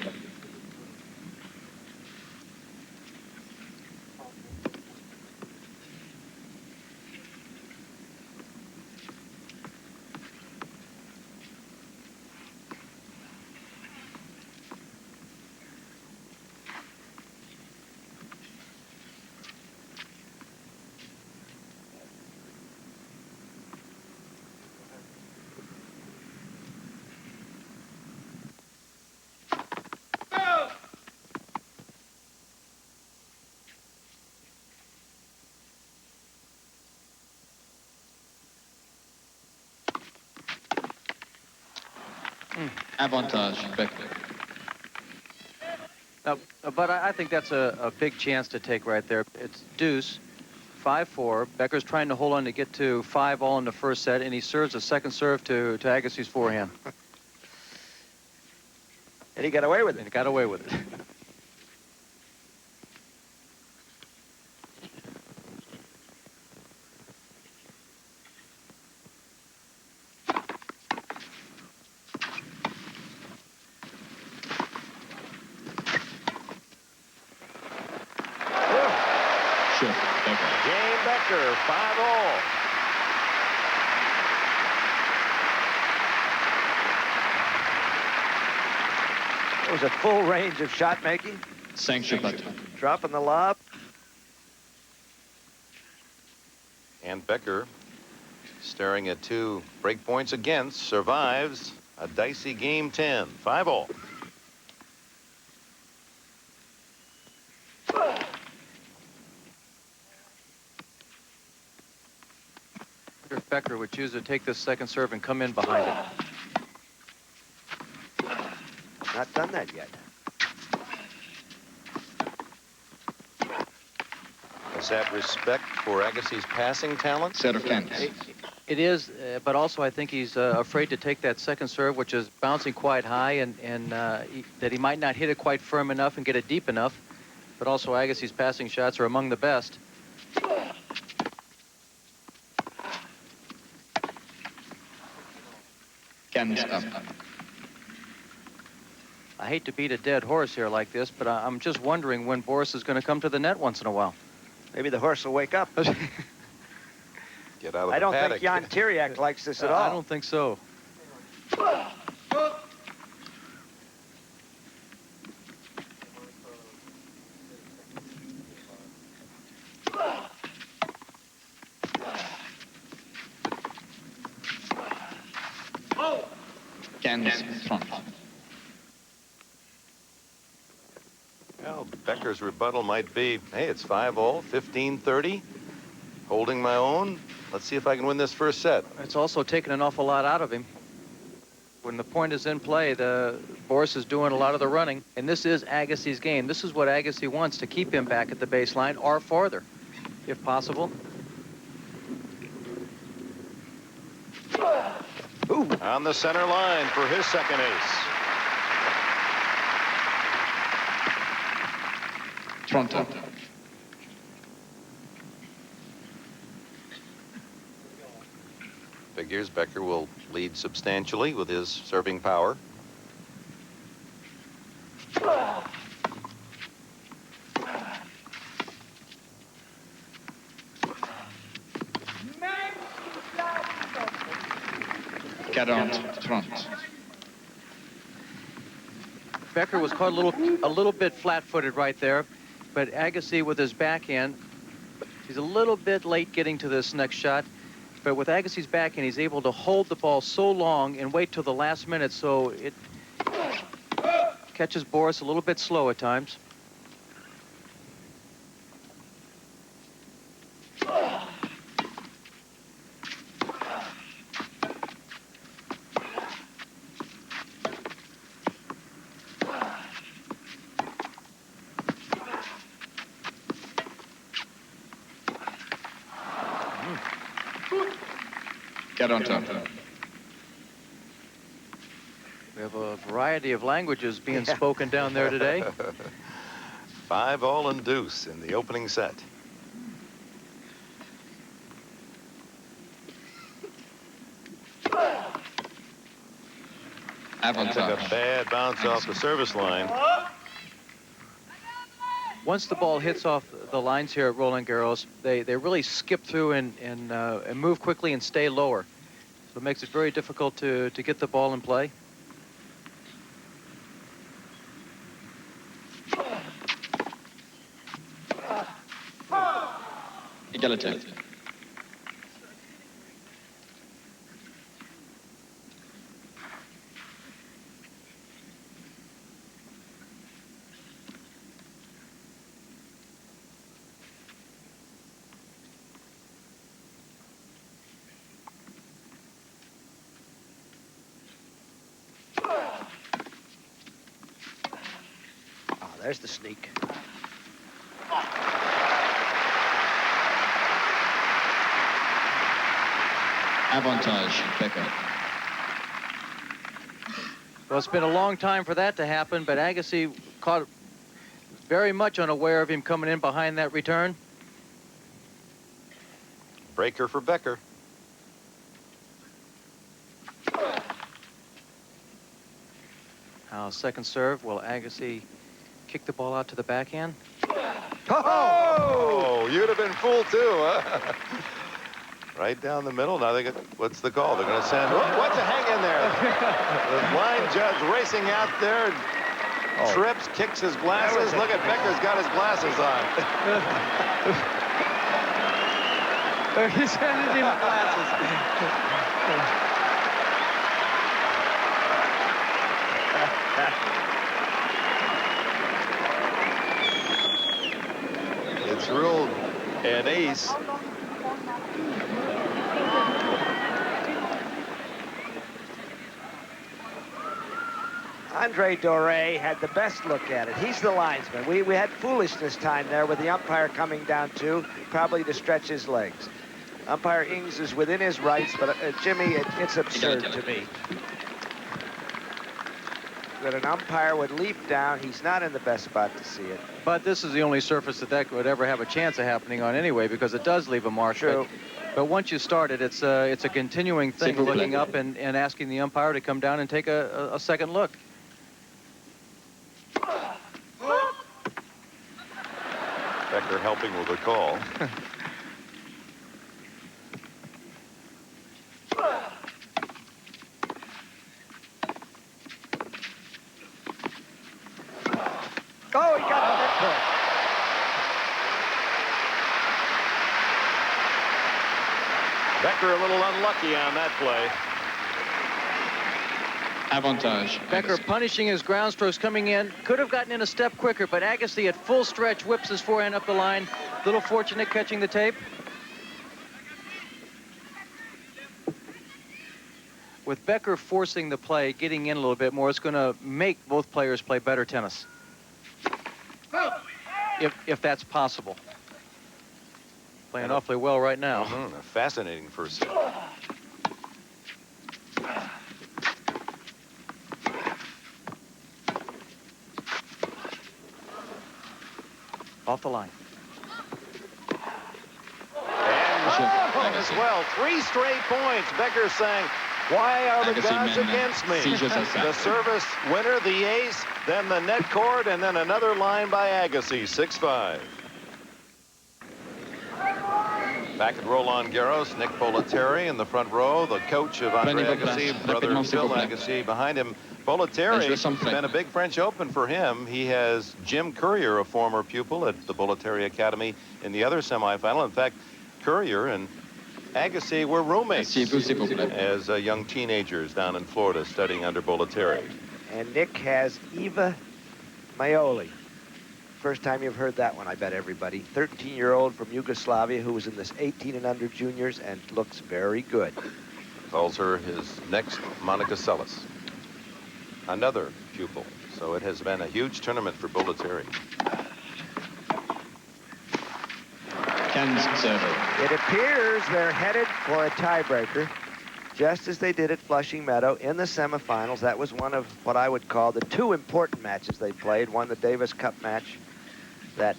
Avantage. Becker. But I think that's a big chance to take right there. It's deuce, 5-4. Becker's trying to hold on to get to 5-all in the first set, and he serves a second serve to Agassi's forehand. And he got away with And it. he got away with it. Sure. Becker. Game Becker, 5-all. It was a full range of shot making, Sanction button. dropping the lob. And Becker, staring at 2 break points against, survives a dicey game 10, 5-all. If Becker would choose to take this second serve and come in behind it. Not done that yet. Is that respect for Agassi's passing talent? Set of cans. It is, but also I think he's afraid to take that second serve, which is bouncing quite high, and that he might not hit it quite firm enough and get it deep enough. But also Agassi's passing shots are among the best. Cans up. I hate to beat a dead horse here like this, but I'm just wondering when Boris is going to come to the net once in a while. Maybe the horse will wake up. Get out of the I don't paddock. think Jan Tiriak likes this at all. I don't think so. Cans front. Well, Becker's rebuttal might be, hey, it's 5-all, 15-30, holding my own. Let's see if I can win this first set. It's also taken an awful lot out of him. When the point is in play, Boris is doing a lot of the running, and this is Agassi's game. This is what Agassi wants, to keep him back at the baseline or farther, if possible. Ooh. On the center line for his second ace. Front. Figures Becker will lead substantially with his serving power. Front. Becker was caught a little bit flat-footed right there, but Agassi with his backhand, he's a little bit late getting to this next shot, but with Agassi's backhand, he's able to hold the ball so long and wait till the last minute, so it catches Boris a little bit slow at times. Get on top. We have a variety of languages being spoken down there today. 5-all and deuce in the opening set. Avantage. Took a bad bounce off the service line. Once the ball hits off the lines here at Roland Garros, they really skip through and move quickly and stay lower. So it makes it very difficult to get the ball in play. Egality. There's the sneak. Avantage, Becker. Well, it's been a long time for that to happen, but Agassi caught very much unaware of him coming in behind that return. Breaker for Becker. Now, second serve. Will Agassi kick the ball out to the backhand? Oh, you'd have been fooled too, huh? Right down the middle. Now they get, what's the call? They're going to send, what's a hang in there? The line judge racing out there, trips, kicks his glasses. Look at Becker's got his glasses on. He's handed him glasses. It's ruled an ace. Andre Doré had the best look at it. He's the linesman. We had foolishness time there with the umpire coming down too, probably to stretch his legs. Umpire Ings is within his rights, but Jimmy, it's absurd to me that an umpire would leap down. He's not in the best spot to see it. But this is the only surface that would ever have a chance of happening on anyway, because it does leave a mark. True. But once you start it, it's a continuing thing, looking up and asking the umpire to come down and take a second look. Becker helping with the call. Oh, he got the net point. Becker a little unlucky on that play. Avantage. Becker Agassi. punishing his ground strokes coming in. Could have gotten in a step quicker, but Agassi at full stretch whips his forehand up the line. Little fortunate catching the tape. With Becker forcing the play, getting in a little bit more, it's going to make both players play better tennis. If that's possible. Playing awfully well right now. A fascinating first set. Off the line. And as well, 3 straight points. Becker saying, why are the Agassi gods men, against me? si je sais ça. The service winner, the ace, then the net cord, and then another line by Agassi, 6-5. Back at Roland Garros, Nick Bollettieri in the front row, the coach of Andre Agassi, brother Phil Agassi behind him. Bollettieri, it's been a big French Open for him. He has Jim Courier, a former pupil at the Bollettieri Academy, in the other semifinal. In fact, Courier and Agassi were roommates as young teenagers down in Florida studying under Bollettieri. And Nick has Eva Maioli. First time you've heard that one, I bet everybody. 13-year-old from Yugoslavia who was in this 18 and under juniors and looks very good. Calls her his next Monica Seles. Another pupil. So it has been a huge tournament for Bollettieri. Ken's server. It appears they're headed for a tiebreaker, just as they did at Flushing Meadow in the semifinals. That was one of what I would call the 2 important matches they played. One, the Davis Cup match that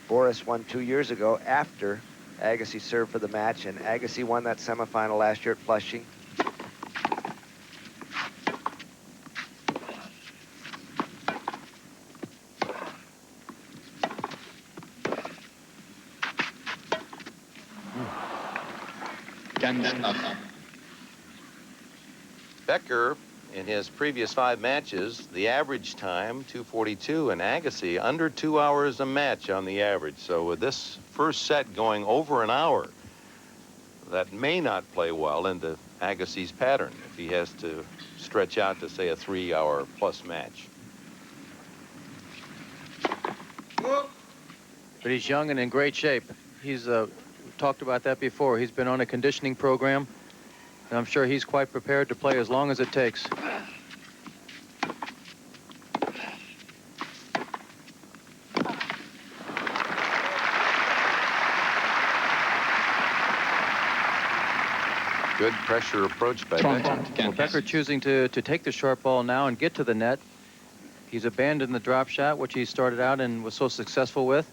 Boris won 2 years ago after Agassi served for the match, and Agassi won that semifinal last year at Flushing. Ken's up. Becker, in his previous 5 matches, the average time, 2:42, and Agassi under 2 hours a match on the average. So with this first set going over an hour, that may not play well into Agassi's pattern if he has to stretch out to, say, a 3-hour plus match. But he's young and in great shape. He's talked about that before. He's been on a conditioning program, and I'm sure he's quite prepared to play as long as it takes. Good pressure approach by Becker. Well, Becker choosing to take the short ball now and get to the net. He's abandoned the drop shot, which he started out and was so successful with.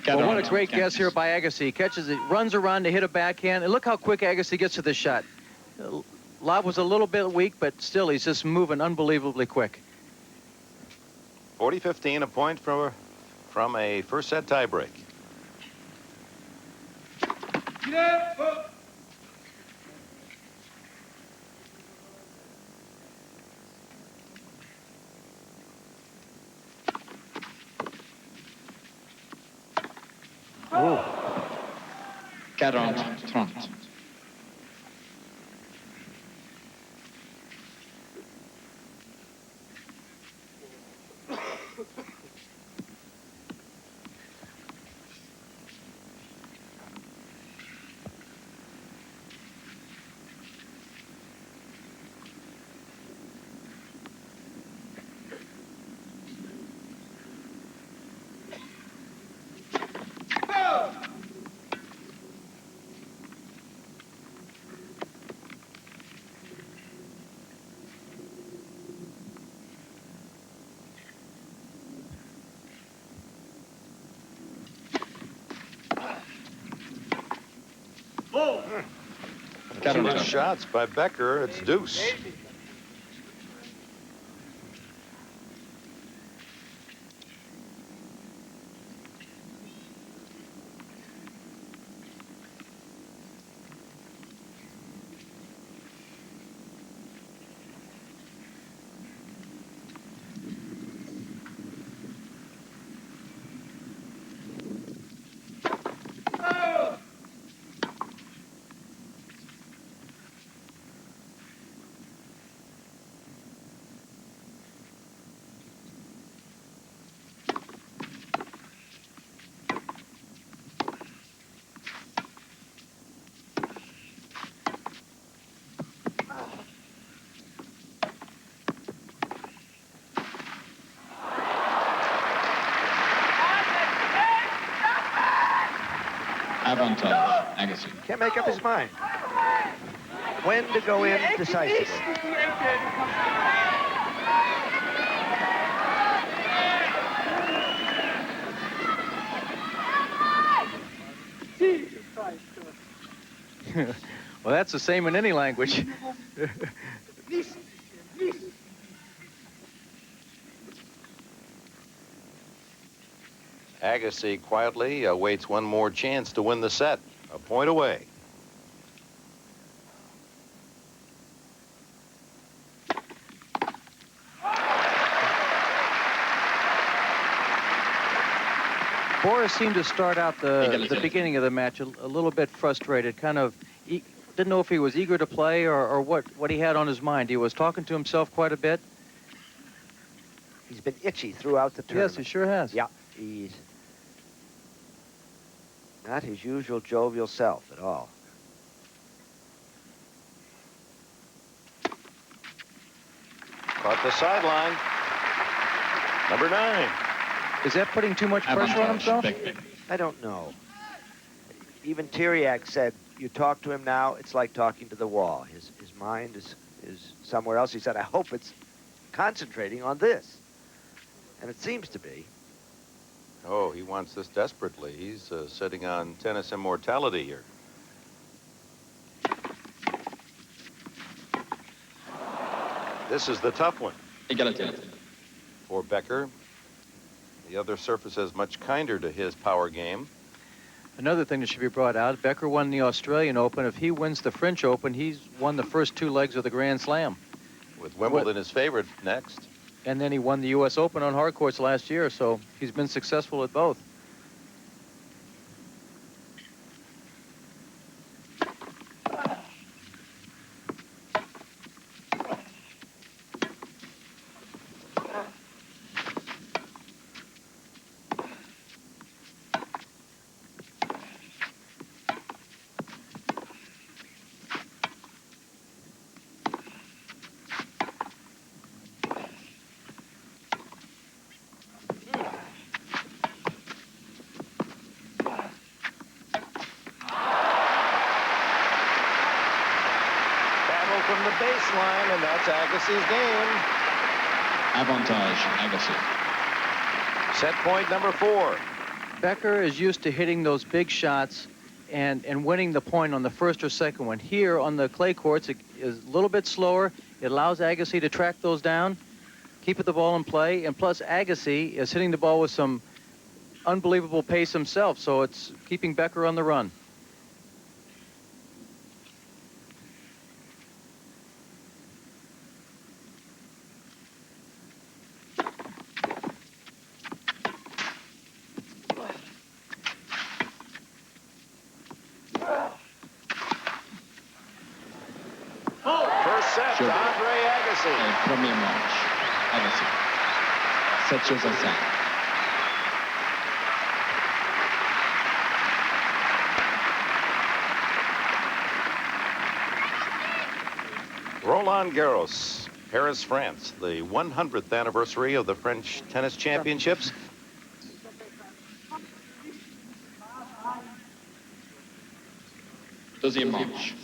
Well, what a great guess here by Agassi. Catches it, runs around to hit a backhand, and look how quick Agassi gets to the shot. Lob was a little bit weak, but still he's just moving unbelievably quick. 40-15, a point from a first set tiebreak. 40-30. Two shots by Becker. It's deuce. Avantage, Agassi. Can't make up his mind when to go in decisively. Well, that's the same in any language. Agassi quietly awaits one more chance to win the set. A point away. Boris seemed to start out the beginning of the match a little bit frustrated, kind of didn't know if he was eager to play or what he had on his mind. He was talking to himself quite a bit. He's been itchy throughout the tournament. Yes, he sure has. Yeah, he's not his usual jovial self at all. Caught the sideline. Number 9. Is that putting too much pressure on himself? I don't know. Even Tiriac said, you talk to him now, it's like talking to the wall. His mind is somewhere else. He said, I hope it's concentrating on this. And it seems to be. Oh, he wants this desperately. He's sitting on tennis immortality here. This is the tough one Égalité. for Becker. The other surface is much kinder to his power game. Another thing that should be brought out, Becker won the Australian Open. If he wins the French Open, he's won the first 2 legs of the Grand Slam. With Wimbledon his favorite next. And then he won the U.S. Open on hard courts last year, so he's been successful at both. From the baseline, and that's Agassi's game. Avantage, Agassi. Set point number 4. Becker is used to hitting those big shots and winning the point on the first or second one. Here on the clay courts, it is a little bit slower. It allows Agassi to track those down, keep the ball in play, and plus Agassi is hitting the ball with some unbelievable pace himself, so it's keeping Becker on the run. to Andre Agassi. Premier match. Agassi. 7 choses à 5. Roland Garros, Paris, France, the 100th anniversary of the French Tennis Championships. Deuxième manche.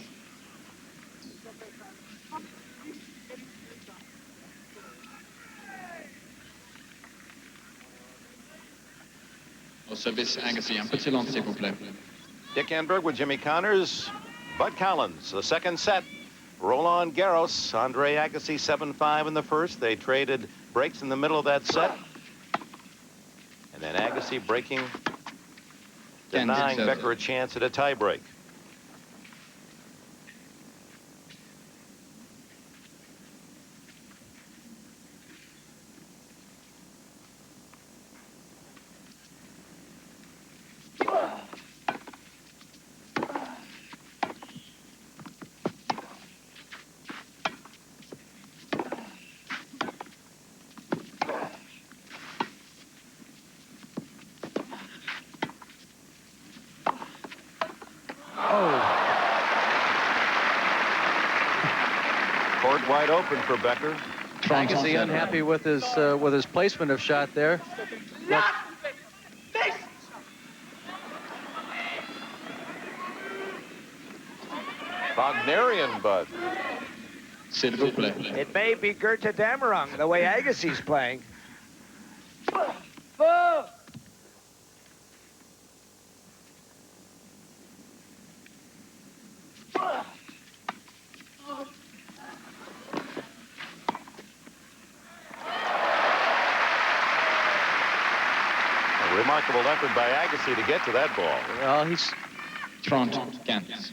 Au service, Agassi, un petit lance, s'il vous plaît. Dick Enberg with Jimmy Connors, Bud Collins, the second set. Roland Garros, Andre Agassi, 7-5 in the first. They traded breaks in the middle of that set. And then Agassi breaking, denying Becker a chance at a tiebreak. Court wide open for Becker. Agassi unhappy with his placement of shot there. Wagnerian, Bud. S'il vous plaît. It may be Goethe Damerung, the way Agassi's playing. A remarkable effort by Agassi to get to that ball. Well, he's 30-15.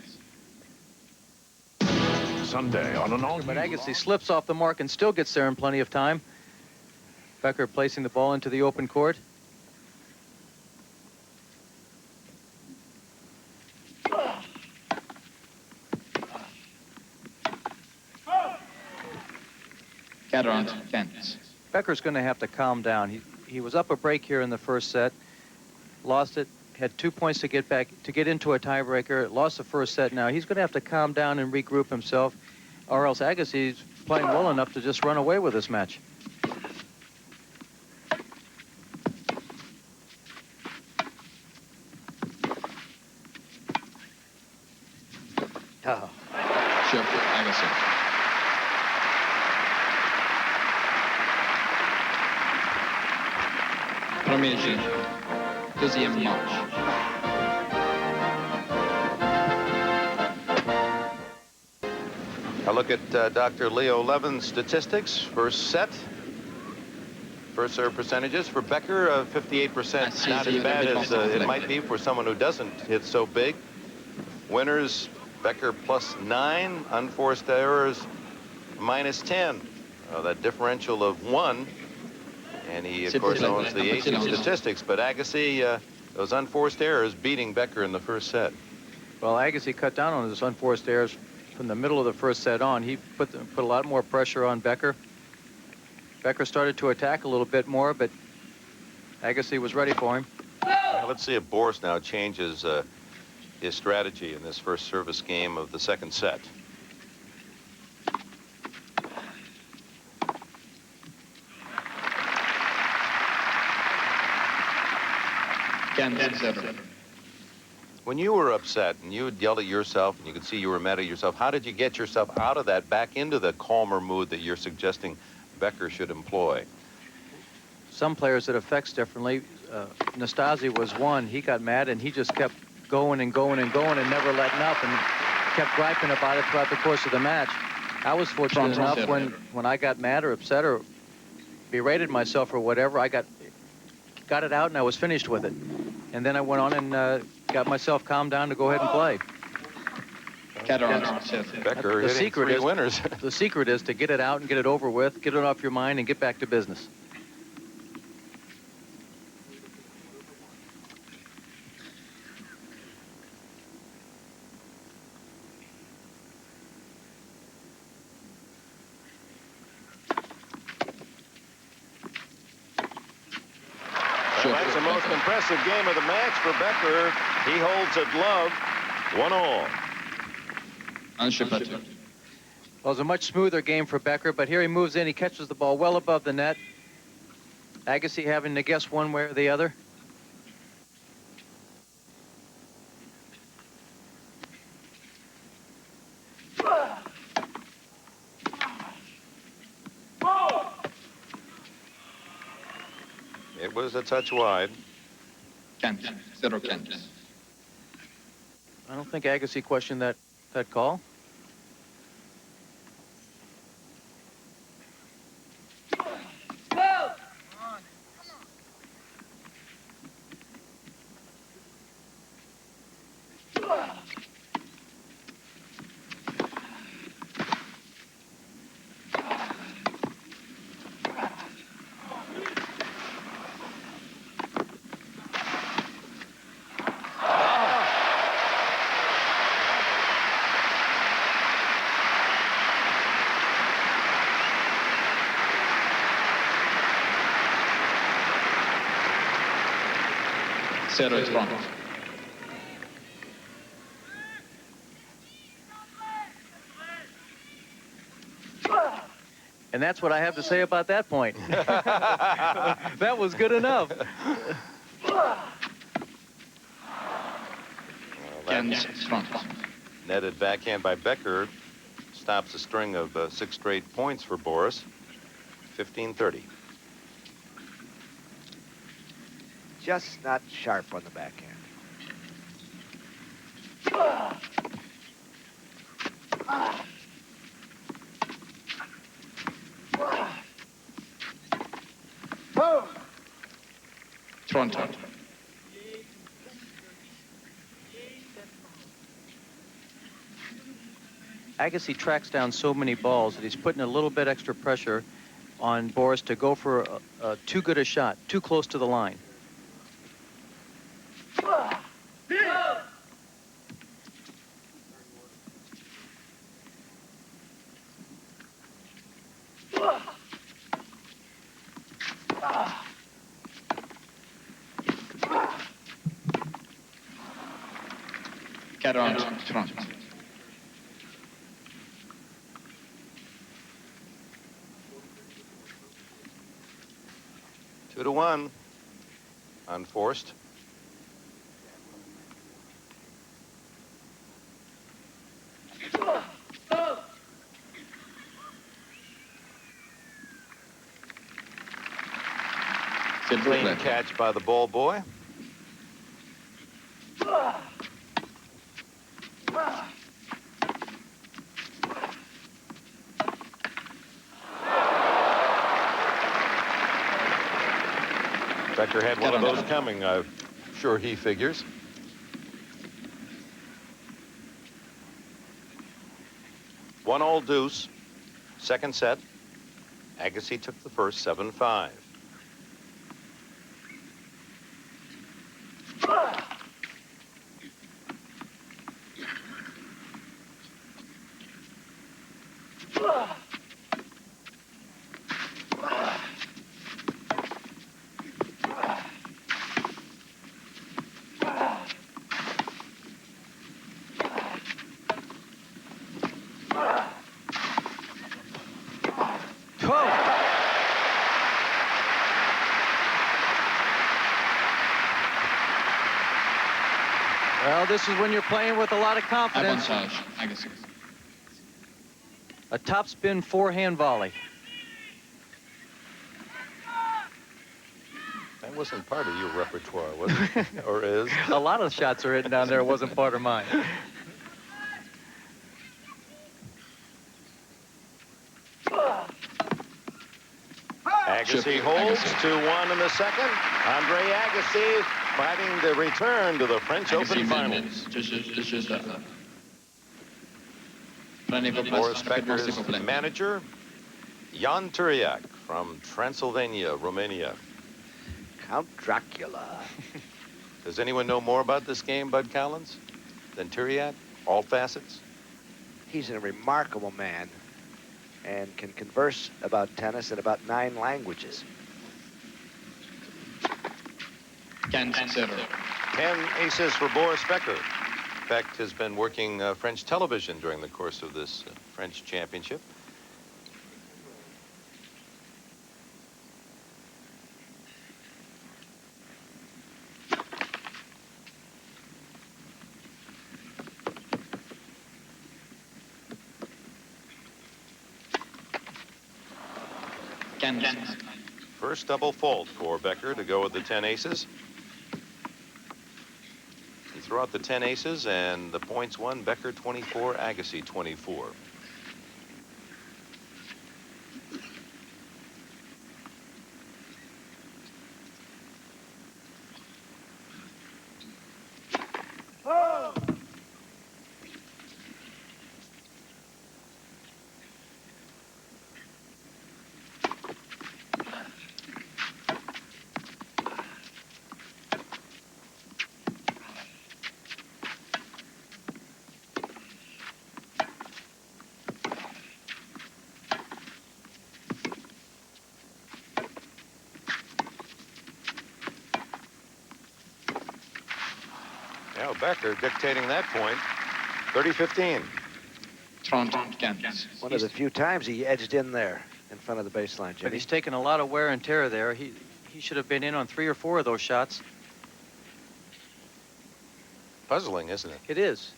Sunday on an all. but Agassi slips off the mark and still gets there in plenty of time. Becker placing the ball into the open court. Cadran, 15. Becker's going to have to calm down. He was up a break here in the first set, lost it, had 2 points to get into a tiebreaker, lost the first set. Now he's going to have to calm down and regroup himself, or else Agassi's playing well enough to just run away with this match. Oh. Chef Agassi. Premier jeu. Deuxième manche. A look at Dr. Leo Levin's statistics. First set. First serve percentages for Becker, 58%. Not as bad as it might be for someone who doesn't hit so big. Winners, Becker +9. Unforced errors, -10. That differential of 1. And he, of course, owns the AC statistics. But Agassi, those unforced errors beating Becker in the first set. Well, Agassi cut down on his unforced errors from the middle of the first set on. He put a lot more pressure on Becker. Becker started to attack a little bit more, but Agassi was ready for him. Well, let's see if Boris now changes his strategy in this first service game of the second set. When you were upset and you had yelled at yourself and you could see you were mad at yourself, how did you get yourself out of that, back into the calmer mood that you're suggesting Becker should employ? Some players it affects differently. Nastasi was one. He got mad and he just kept going and going and going and never letting up and kept griping about it throughout the course of the match. I was fortunate enough when I got mad or upset or berated myself or whatever, I got it out and I was finished with it. And then I went on and got myself calmed down to go ahead and play. Becker hitting 3 winners. The secret is to get it out and get it over with, get it off your mind and get back to business. most impressive game of the match for Becker. He holds it love, 1-all. Well, Well, it was a much smoother game for Becker, but here he moves in. He catches the ball well above the net. Agassi having to guess one way or the other. It was a touch wide. Kent, 0 Kent. I don't think Agassi questioned that call. Zero is wrong. And that's what I have to say about that point. That was good enough. Kent, front. Netted backhand by Becker stops a string of 6 straight points for Boris. 15-30. Just not sharp on the backhand. Toronto. Agassi tracks down so many balls that he's putting a little bit extra pressure on Boris to go for too good a shot, too close to the line. Toronto. 2-1. Unforced. Clean catch by the ball boy. Becker had one of those coming, I'm sure he figures. One all deuce, second set. Agassi took the first, 7-5. Well, this is when you're playing with a lot of confidence. Agassi. A topspin forehand volley. That wasn't part of your repertoire, was it? Or is? A lot of shots are written down there. It wasn't part of mine. Agassi holds 2-1 in the second. Andre Agassi fighting to return to the French Open Finals. Boris Becker's manager, Jan Turiak from Transylvania, Romania. Count Dracula. Does anyone know more about this game, Bud Collins, than Turiak? All facets? He's a remarkable man and can converse about tennis in about 9 languages. 15-0. 10 aces for Boris Becker. Beck has been working French television during the course of this French championship. First double fault for Becker to go with the 10 aces. He threw out the 10 aces, and the points won. Becker 24, Agassi 24. Now Becker dictating that point. 30-15. One of the few times he edged in there in front of the baseline, Jimmy. But he's taken a lot of wear and tear there. He should have been in on 3 or 4 of those shots. Puzzling, isn't it? It is.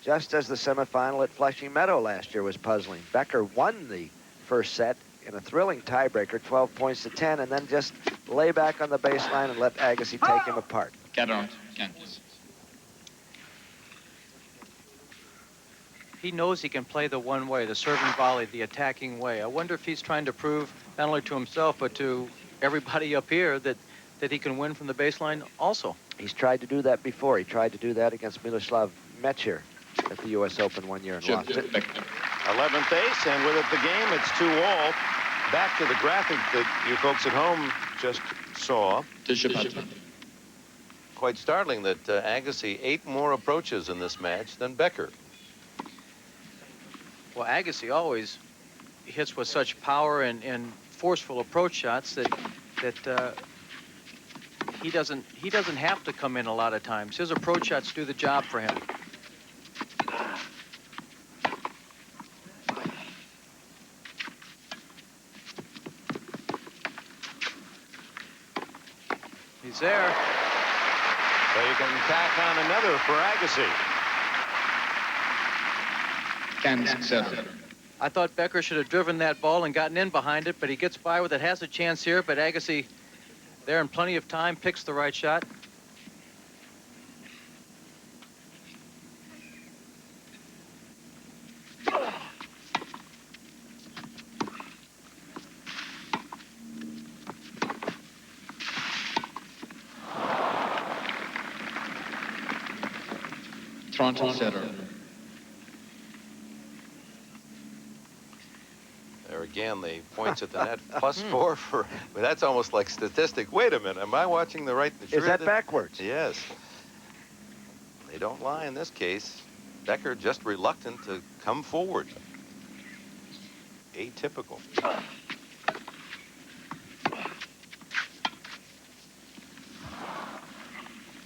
Just as the semifinal at Flushing Meadow last year was puzzling. Becker won the first set in a thrilling tiebreaker, 12 points to 10, and then just lay back on the baseline and let Agassi take him apart. He knows he can play the one way, the serving volley, the attacking way. I wonder if he's trying to prove not only to himself but to everybody up here that he can win from the baseline also. He's tried to do that before. He tried to do that against Miloslav Mechir at the U.S. Open one year and lost it. 11th ace, and with it the game, it's 2-all. Back to the graphic that you folks at home just saw. Quite startling that Agassi 8 more approaches in this match than Becker. Well, Agassi always hits with such power and forceful approach shots that he doesn't have to come in a lot of times. His approach shots do the job for him. He's there. So you can tack on another for Agassi. I thought Becker should have driven that ball and gotten in behind it, but he gets by with it, has a chance here, but Agassi there in plenty of time, picks the right shot. Toronto setter. There again, the points at the net +4 for. Well, that's almost like statistic. Wait a minute, am I watching the right? Is that backwards? Yes. They don't lie in this case. Becker just reluctant to come forward. Atypical.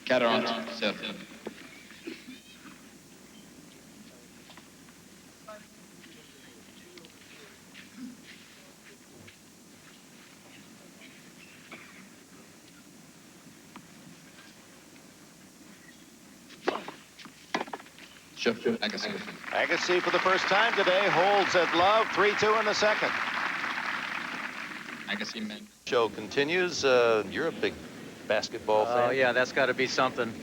Toronto setter. Agassi. Agassi for the first time today holds at love. 3-2 in the second. Agassi men. Show continues. You're a big basketball fan. Oh yeah, that's got to be something.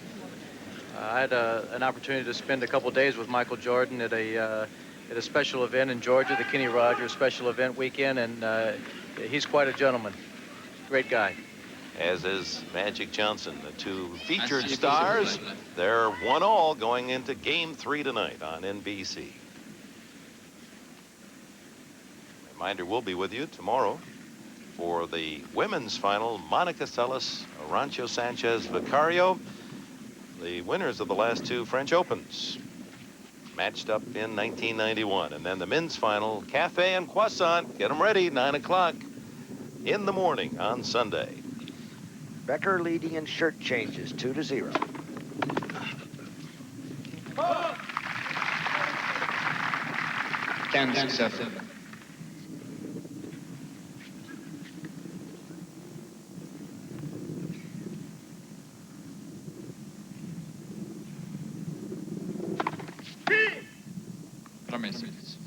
I had an opportunity to spend a couple days with Michael Jordan at a special event in Georgia, the Kenny Rogers special event weekend, and he's quite a gentleman. Great guy. As is Magic Johnson, the two featured stars. They're 1-all going into Game 3 tonight on NBC. Reminder, we'll be with you tomorrow for the women's final. Monica Seles, Arancho Sanchez Vicario, the winners of the last 2 French Opens. matched up in 1991. And then the men's final, Cafe and Croissant. Get them ready, 9 o'clock in the morning on Sunday. Becker leading in shirt changes, 2-0. Kansas 7. Promises.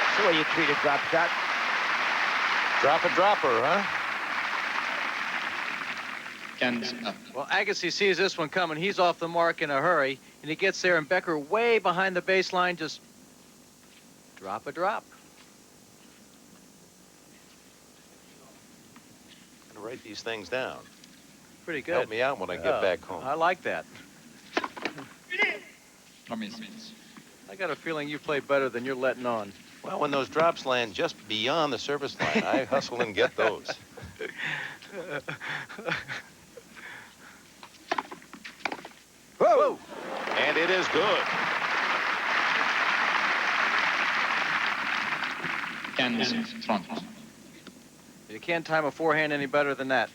That's the way you treat a drop shot. Drop a dropper, huh? Kansas up. Well, Agassi sees this one coming. He's off the mark in a hurry, and he gets there, and Becker way behind the baseline, just drop a drop. I'm gonna write these things down. Pretty good. Help me out when I get back home. I like that. Promises. I got a feeling you play better than you're letting on. Well, when those drops land just beyond the service line, I hustle and get those. Whoa! And it is good. Kansas front. You can't time a forehand any better than that.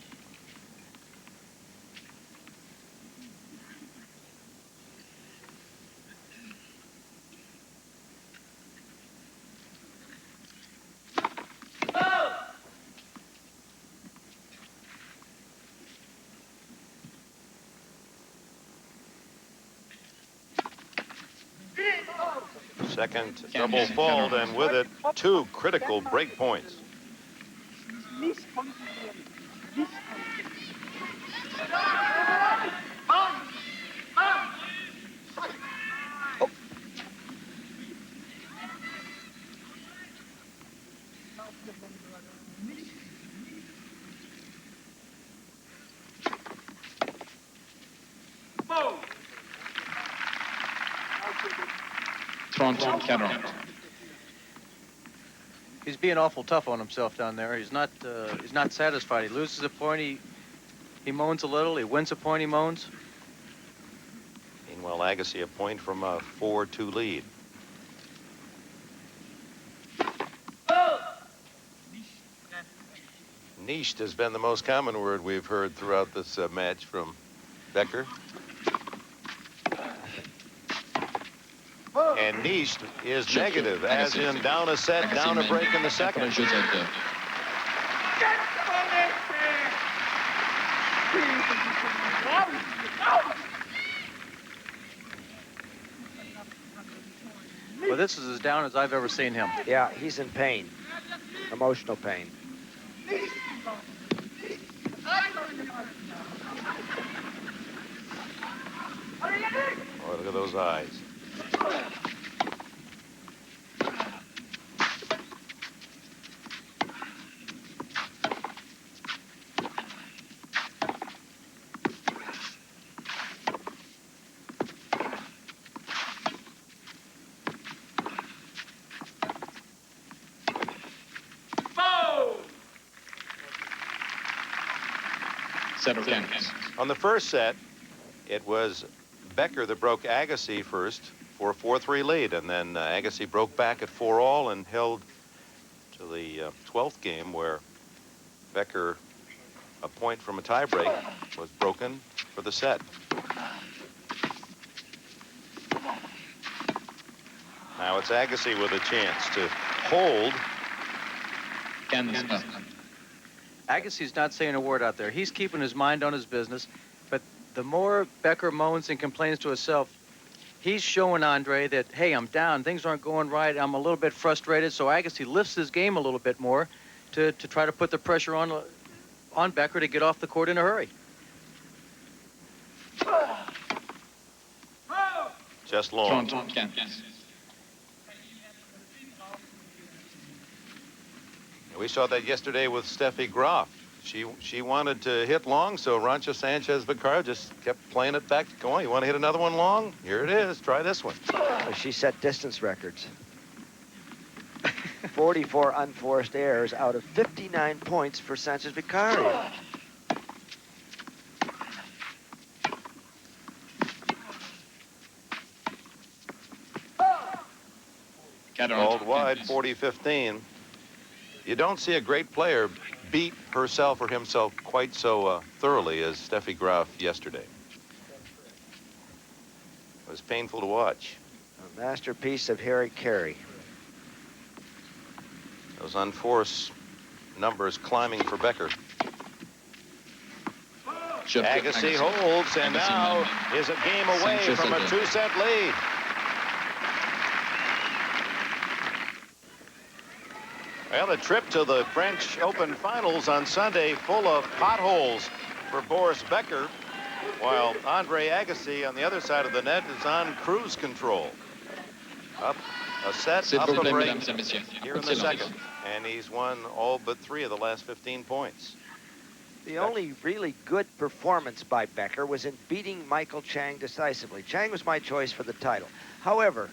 Second double fault, and with it, 2 critical break points. Front Cadron. He's being awful tough on himself down there. He's not satisfied. He loses a point, he moans a little. He wins a point, he moans. Meanwhile, Agassi a point from a 4-2 lead. Niched has been the most common word we've heard throughout this match from Becker. And niched is negative, as in down a set, down a break in the second. Well, this is as down as I've ever seen him. Yeah, he's in pain. Emotional pain. Oh, look at those eyes. Set of Kansas. On the first set, it was Becker that broke Agassi first for a 4-3 lead, and then Agassi broke back at 4-all and held to the 12th game, where Becker, a point from a tiebreak, was broken for the set. Now it's Agassi with a chance to hold. Kansas up. Agassi's not saying a word out there. He's keeping his mind on his business. But the more Becker moans and complains to himself, he's showing Andre that, hey, I'm down. Things aren't going right. I'm a little bit frustrated. So Agassi lifts his game a little bit more to try to put the pressure on Becker to get off the court in a hurry. Just long. 30-15. We saw that yesterday with Steffi Graf. She wanted to hit long, so Rancha Sanchez-Vicario just kept playing it back. Go on, you want to hit another one long? Here it is. Try this one. She set distance records. 44 unforced errors out of 59 points for Sanchez-Vicario. Called wide, 40-15. You don't see a great player beat herself or himself quite so thoroughly as Steffi Graf yesterday. It was painful to watch. A masterpiece of Harry Carey. Those unforced numbers climbing for Becker. Agassi holds, and now is a game away from a 2-set lead. Well, a trip to the French Open finals on Sunday full of potholes for Boris Becker, while Andre Agassi on the other side of the net is on cruise control. Up a set, up a break here in the second. And he's won all but 3 of the last 15 points. The only really good performance by Becker was in beating Michael Chang decisively. Chang was my choice for the title. However,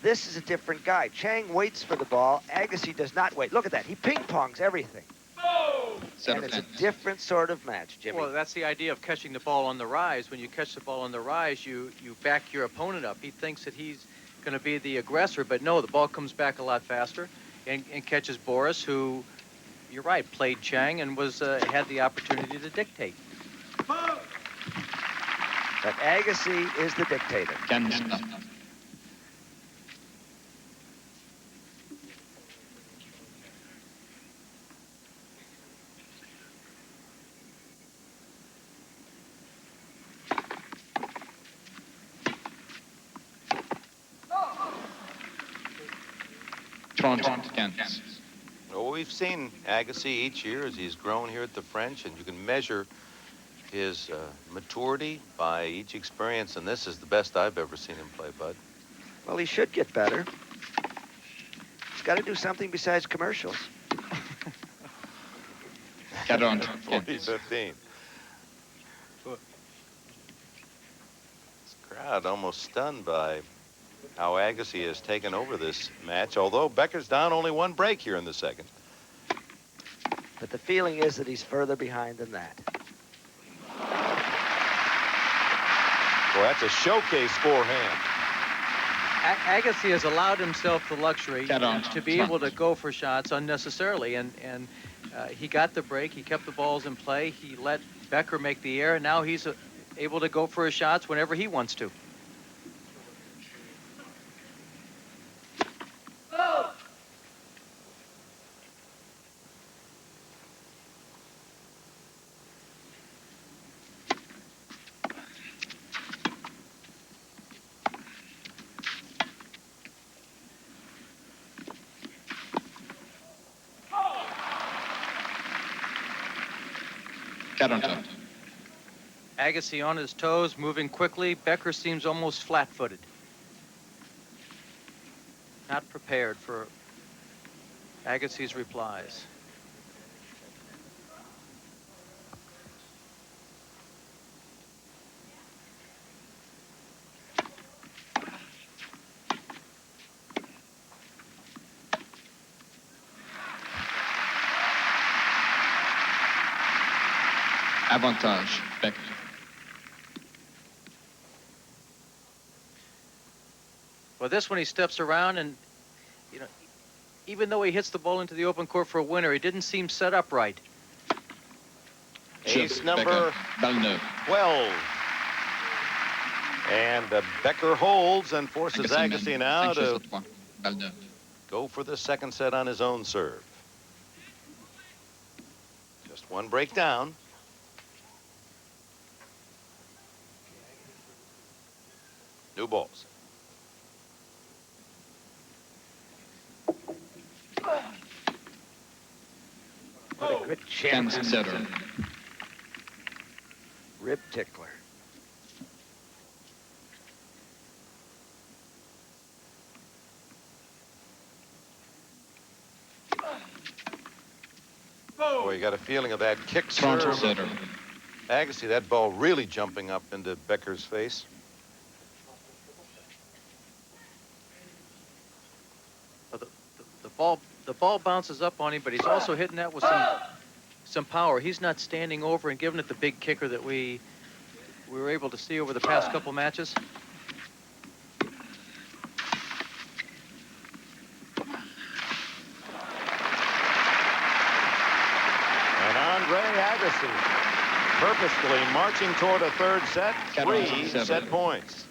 this is a different guy. Chang waits for the ball. Agassi does not wait. Look at that. He ping-pongs everything. And it's a different sort of match, Jimmy. Well, that's the idea of catching the ball on the rise. When you catch the ball on the rise, you back your opponent up. He thinks that he's going to be the aggressor, but no, the ball comes back a lot faster and catches Boris, who, you're right, played Chang and was had the opportunity to dictate. But Agassi is the dictator. Well, we've seen Agassi each year as he's grown here at the French, and you can measure his maturity by each experience, and this is the best I've ever seen him play, Bud. Well, he should get better. He's got to do something besides commercials. 40-15. This crowd almost stunned by how Agassi has taken over this match, although Becker's down only 1 break here in the second. But the feeling is that he's further behind than that. Well, that's a showcase forehand. Agassi has allowed himself the luxury to be able to go for shots unnecessarily, and he got the break. He kept the balls in play. He let Becker make the error. Now he's able to go for his shots whenever he wants to. Agassi on his toes, moving quickly. Becker seems almost flat-footed. Not prepared for Agassi's replies. Avantage, Becker. Well, this one he steps around and, you know, even though he hits the ball into the open court for a winner, he didn't seem set up right. Ace number 12. And Becker holds and forces Agassi now to go for the second set on his own serve. Just 1 break down. New balls. What a good chance. Rib tickler. you got a feeling of that kick Toronto serve. setter. Agassi, that ball really jumping up into Becker's face. The ball bounces up on him, but he's also hitting that with some power. He's not standing over and giving it the big kicker that we were able to see over the past couple matches. And Andre Agassi purposefully marching toward a third set. 3 set points.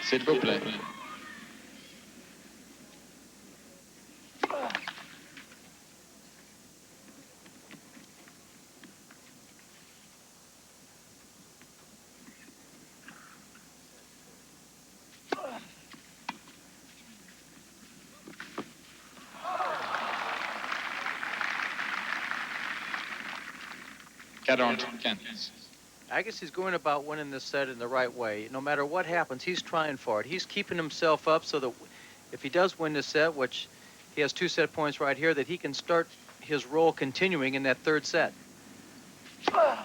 S'il vous plaît. Agassi's going about winning this set in the right way. No matter what happens, he's trying for it. He's keeping himself up so that if he does win this set, which he has 2 set points right here, that he can start his role continuing in that third set. Chaud.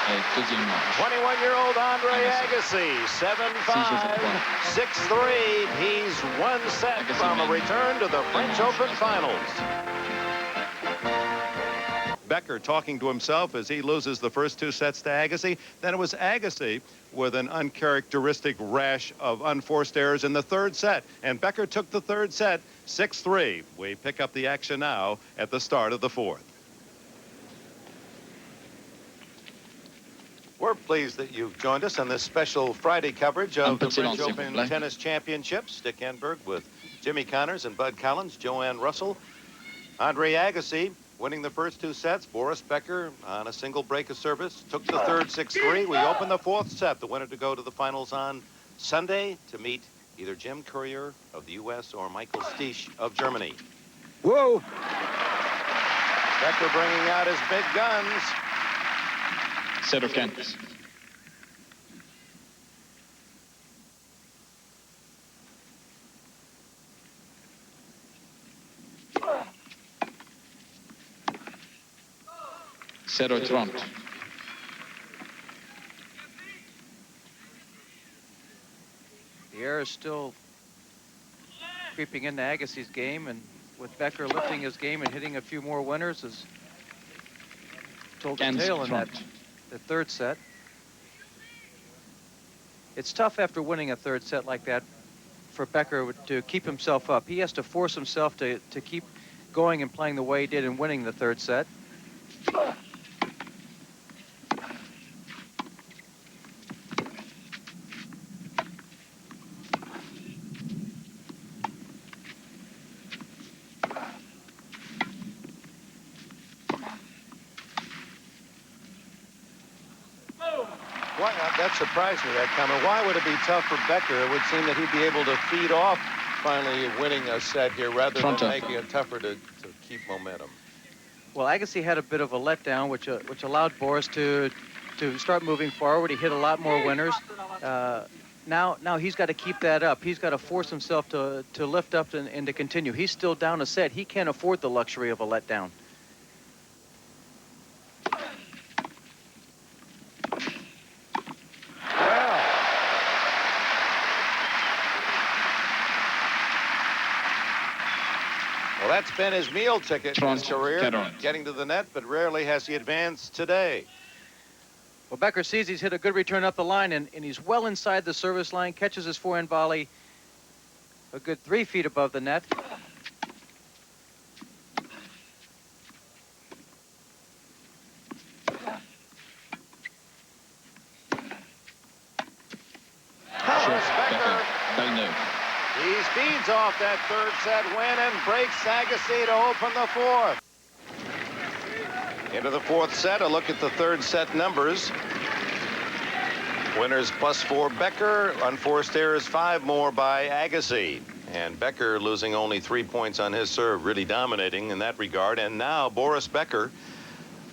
Et deuxième match. 21-year-old Andre Agassi, 7-5, 6-3. He's 1 set from a return to the French Open Finals. Becker talking to himself as he loses the first 2 sets to Agassi. Then it was Agassi with an uncharacteristic rash of unforced errors in the third set. And Becker took the third set 6-3. We pick up the action now at the start of the 4th. We're pleased that you've joined us on this special Friday coverage of the French Open Tennis Championships. Dick Enberg with Jimmy Connors and Bud Collins, Joanne Russell. Andre Agassi winning the first 2 sets. Boris Becker on a single break of service took the third 6-3. We open the 4th set. The winner to go to the finals on Sunday to meet either Jim Courier of the U.S. or Michael Stich of Germany. Whoa! Becker bringing out his big guns. Set of canvas. Set of 30. The air is still creeping into Agassi's game, and with Becker lifting his game and hitting a few more winners, is told the tale in that the third set. It's tough after winning a third set like that for Becker to keep himself up. He has to force himself to keep going and playing the way he did in winning the third set. That surprised me, that comment. Why would it be tough for Becker? It would seem that he'd be able to feed off finally winning a set here rather than making it tougher to keep momentum. Well, Agassi had a bit of a letdown, which allowed Boris to start moving forward. He hit a lot more winners. Now he's got to keep that up. He's got to force himself to lift up and to continue. He's still down a set. He can't afford the luxury of a letdown. Well, that's been his meal ticket in his career, getting to the net, but rarely has he advanced today. Well, Becker sees he's hit a good return up the line, and he's well inside the service line, catches his forehand volley a good 3 feet above the net. He speeds off that third set win and breaks Agassi to open the 4th. Into the 4th set, a look at the third set numbers. Winners +4 Becker, unforced errors 5 more by Agassi. And Becker losing only 3 points on his serve, really dominating in that regard. And now Boris Becker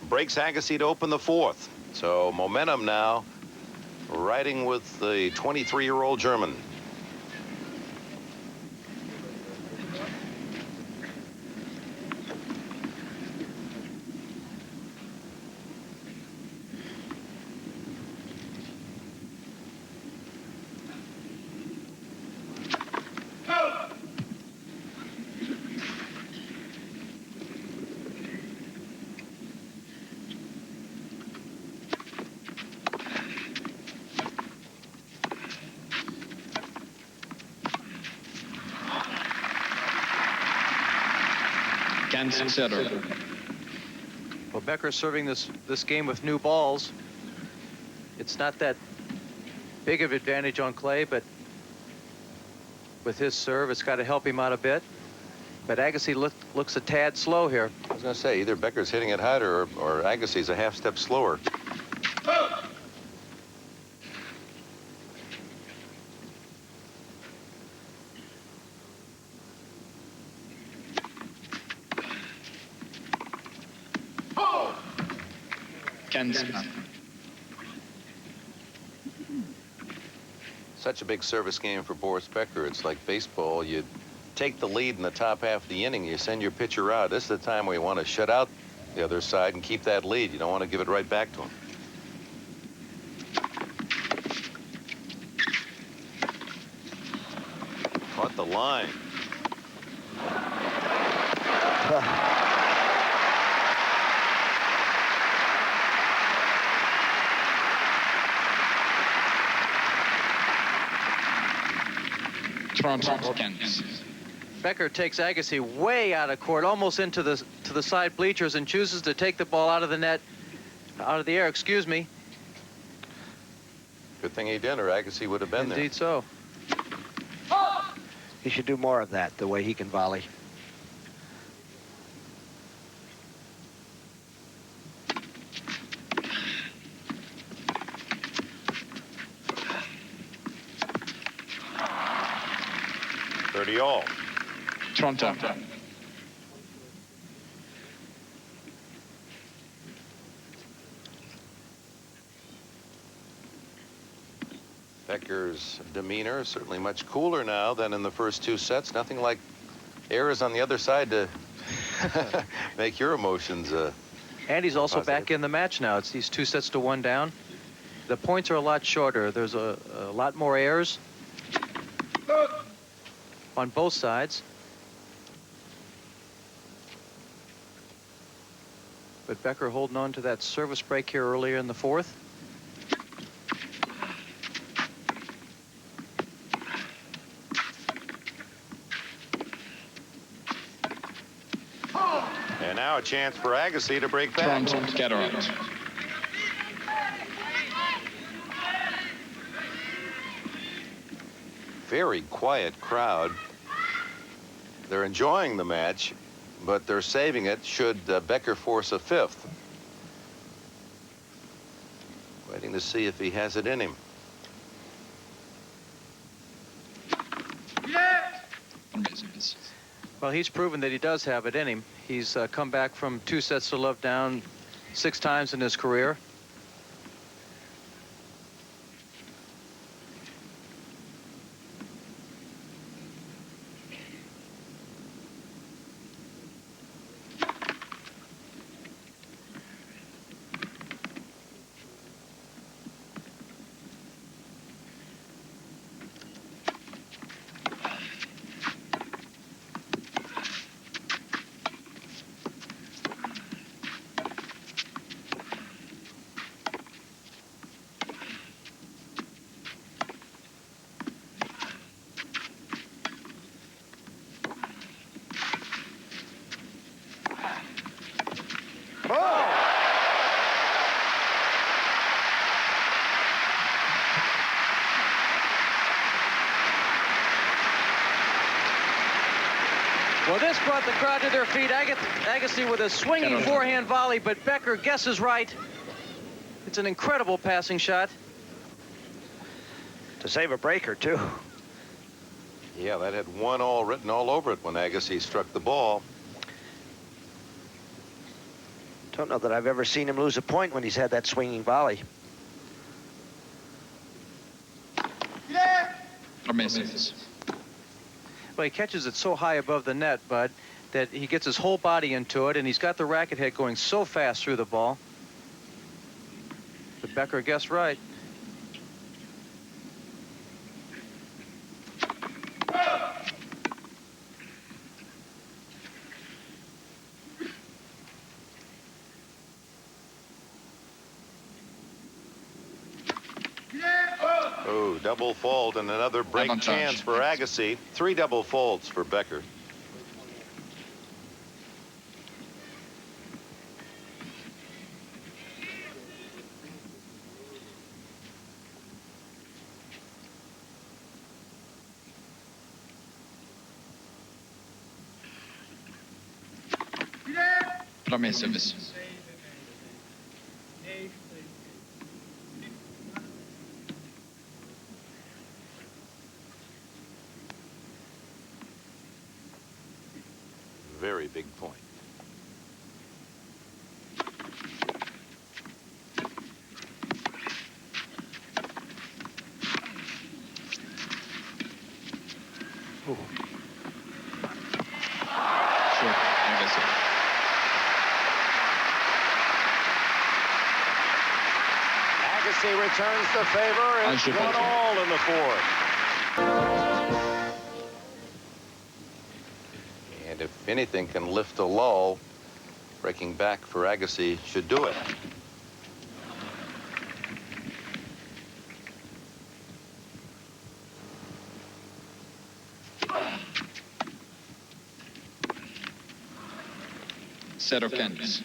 breaks Agassi to open the fourth. So momentum now riding with the 23-year-old German. Well, Becker's serving this game with new balls. It's not that big of advantage on clay, but with his serve, it's got to help him out a bit. But Agassi looks a tad slow here. I was going to say, either Becker's hitting it harder or Agassi's a half step slower. Such a big service game for Boris Becker. It's like baseball. You take the lead in the top half of the inning. You send your pitcher out. This is the time where you want to shut out the other side and keep that lead. You don't want to give it right back to him. Caught the line. Becker takes Agassi way out of court, almost into the side bleachers, and chooses to take the ball out of the net, out of the air, excuse me. Good thing he did, or Agassi would have been there. Indeed so. He should do more of that, the way he can volley. All. Toronto. Becker's demeanor is certainly much cooler now than in the first two sets. Nothing like errors on the other side to make your emotions And he's also positive. back in the match now. It's these 2 sets to 1 down. The points are a lot shorter. There's a lot more errors on both sides. But Becker holding on to that service break here earlier in the fourth. And now a chance for Agassi to break back. Very quiet crowd. They're enjoying the match, but they're saving it should Becker force a fifth. Waiting to see if he has it in him. Well, he's proven that he does have it in him. He's come back from 2 sets to love down 6 times in his career. Well, this brought the crowd to their feet. Agassi with a swinging forehand volley, but Becker guesses right. It's an incredible passing shot. To save a breaker, too. Yeah, that had 1-all written all over it when Agassi struck the ball. Don't know that I've ever seen him lose a point when he's had that swinging volley. Well, he catches it so high above the net, Bud, that he gets his whole body into it, and he's got the racket head going so fast through the ball. But Becker guessed right. Oh, double fault and another break chance for Agassi. 3 double faults for Becker. Premier service. Very big point. Sure. Agassi. Agassi returns the favor. It's 1-all in the 4th. And if anything can lift a lull, breaking back for Agassi should do it. Set of canvas.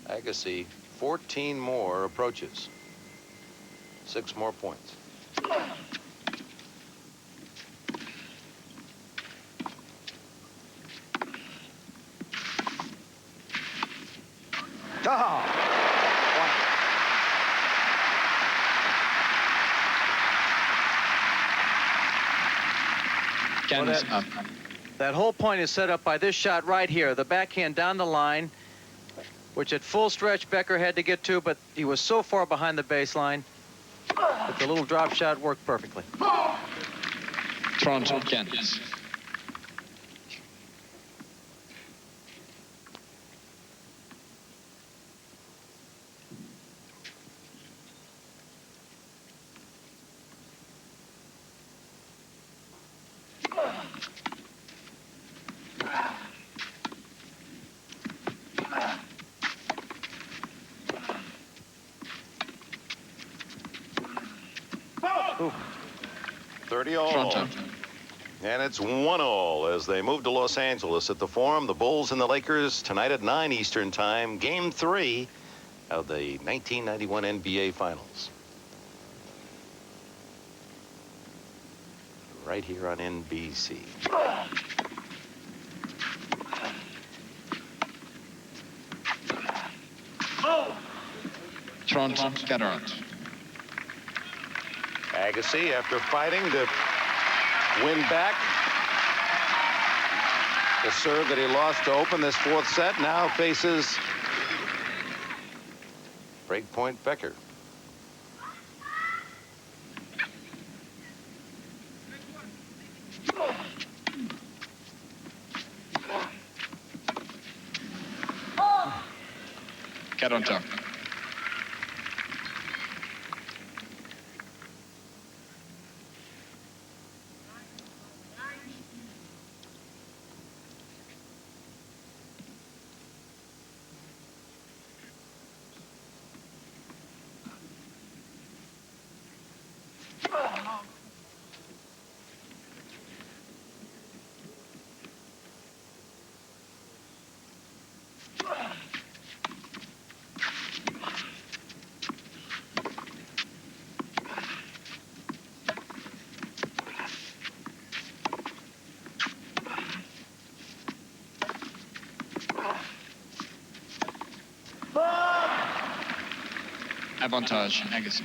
Agassi, 14 more approaches. 6 more points. Oh. Canvas up. That whole point is set up by this shot right here. The backhand down the line, which at full stretch Becker had to get to, but he was so far behind the baseline that the little drop shot worked perfectly. Front canvas. Ooh. 30-all. And it's 1-all as they move to Los Angeles at the Forum. The Bulls and the Lakers tonight at 9 Eastern time. Game 3 of the 1991 NBA Finals. Right here on NBC. Front cataract. Agassi, after fighting to win back the serve that he lost to open this 4th set, now faces breakpoint Becker. Cat on top. Avantage, Agassi.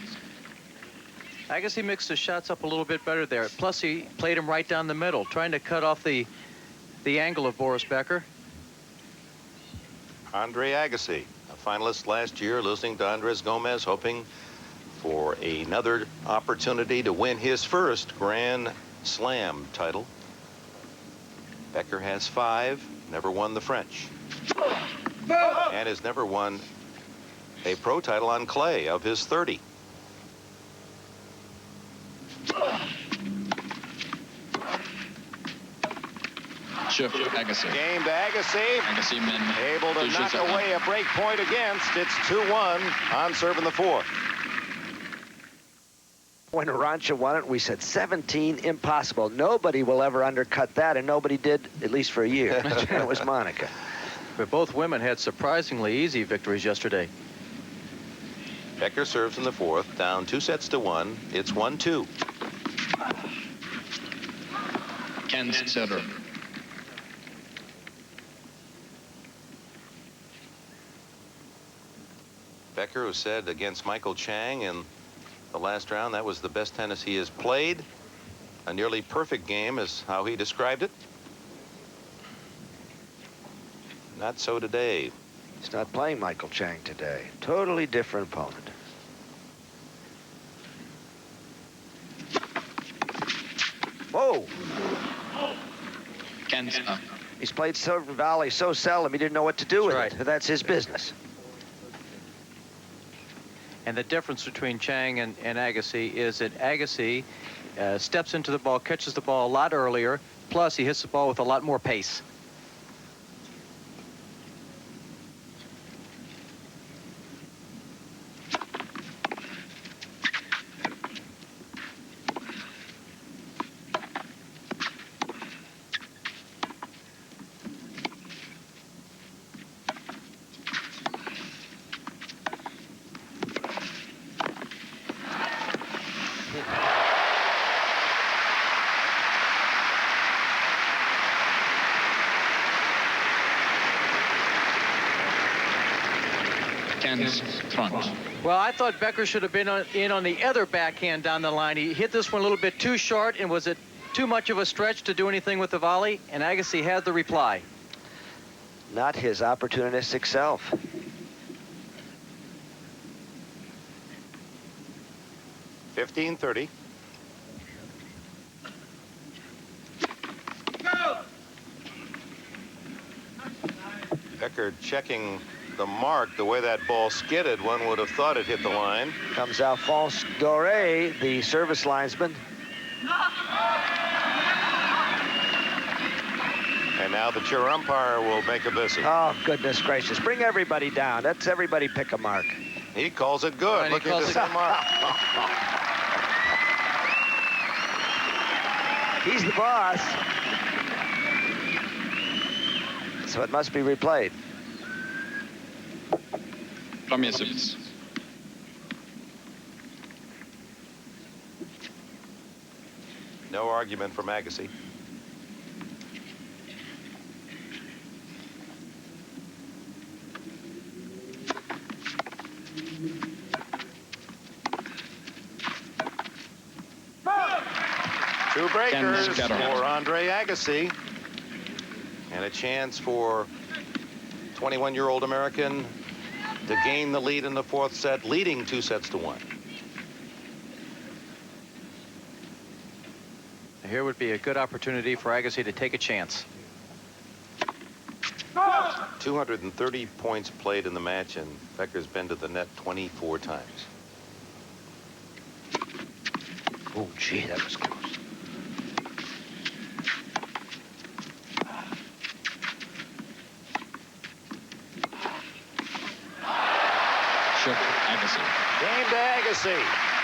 Agassi mixed his shots up a little bit better there. Plus, he played him right down the middle, trying to cut off the angle of Boris Becker. Andre Agassi, a finalist last year, losing to Andres Gomez, hoping for another opportunity to win his first Grand Slam title. Becker has 5, never won the French, and has never won a pro title on clay of his 30. Shift, Agassi. Game to Agassi. Agassi, men. Able to knock away a break point against. It's 2-1 on serve in the 4th. When Arantxa won it, we said 17, impossible. Nobody will ever undercut that, and nobody did, at least for a year. And it was Monica. But both women had surprisingly easy victories yesterday. Becker serves in the 4th, down 2-1. It's 1-2. Ken's setter. Becker, who said against Michael Chang in the last round that was the best tennis he has played. A nearly perfect game is how he described it. Not so today. He's not playing Michael Chang today. Totally different opponent. Whoa! Ken's up. He's played Silver Valley so seldom he didn't know what to do with That's it. right. That's his business. And the difference between Chang and Agassi is that Agassi steps into the ball, catches the ball a lot earlier, plus he hits the ball with a lot more pace. Ken's front. Well, I thought Becker should have been in on the other backhand down the line. He hit this one a little bit too short, and was it too much of a stretch to do anything with the volley? And Agassi had the reply. Not his opportunistic self. $15-30. Becker checking the mark. The way that ball skidded, one would have thought it hit the line. Comes Alphonse Doré, the service linesman. And now the chair umpire will make a visit. Oh, goodness gracious. Bring everybody down. That's everybody pick a mark. He calls it good. And he Look at calls this it- mark. He's the boss. So it must be replayed. Premier service. No argument from Agassi. Two breakers Ken's for Andre Agassi. And a chance for 21-year-old American to gain the lead in the 4th set, leading 2-1. Here would be a good opportunity for Agassi to take a chance. 230 points played in the match, and Becker's been to the net 24 times. Oh, gee, that was close. Shift, Agassi. Game to Agassi.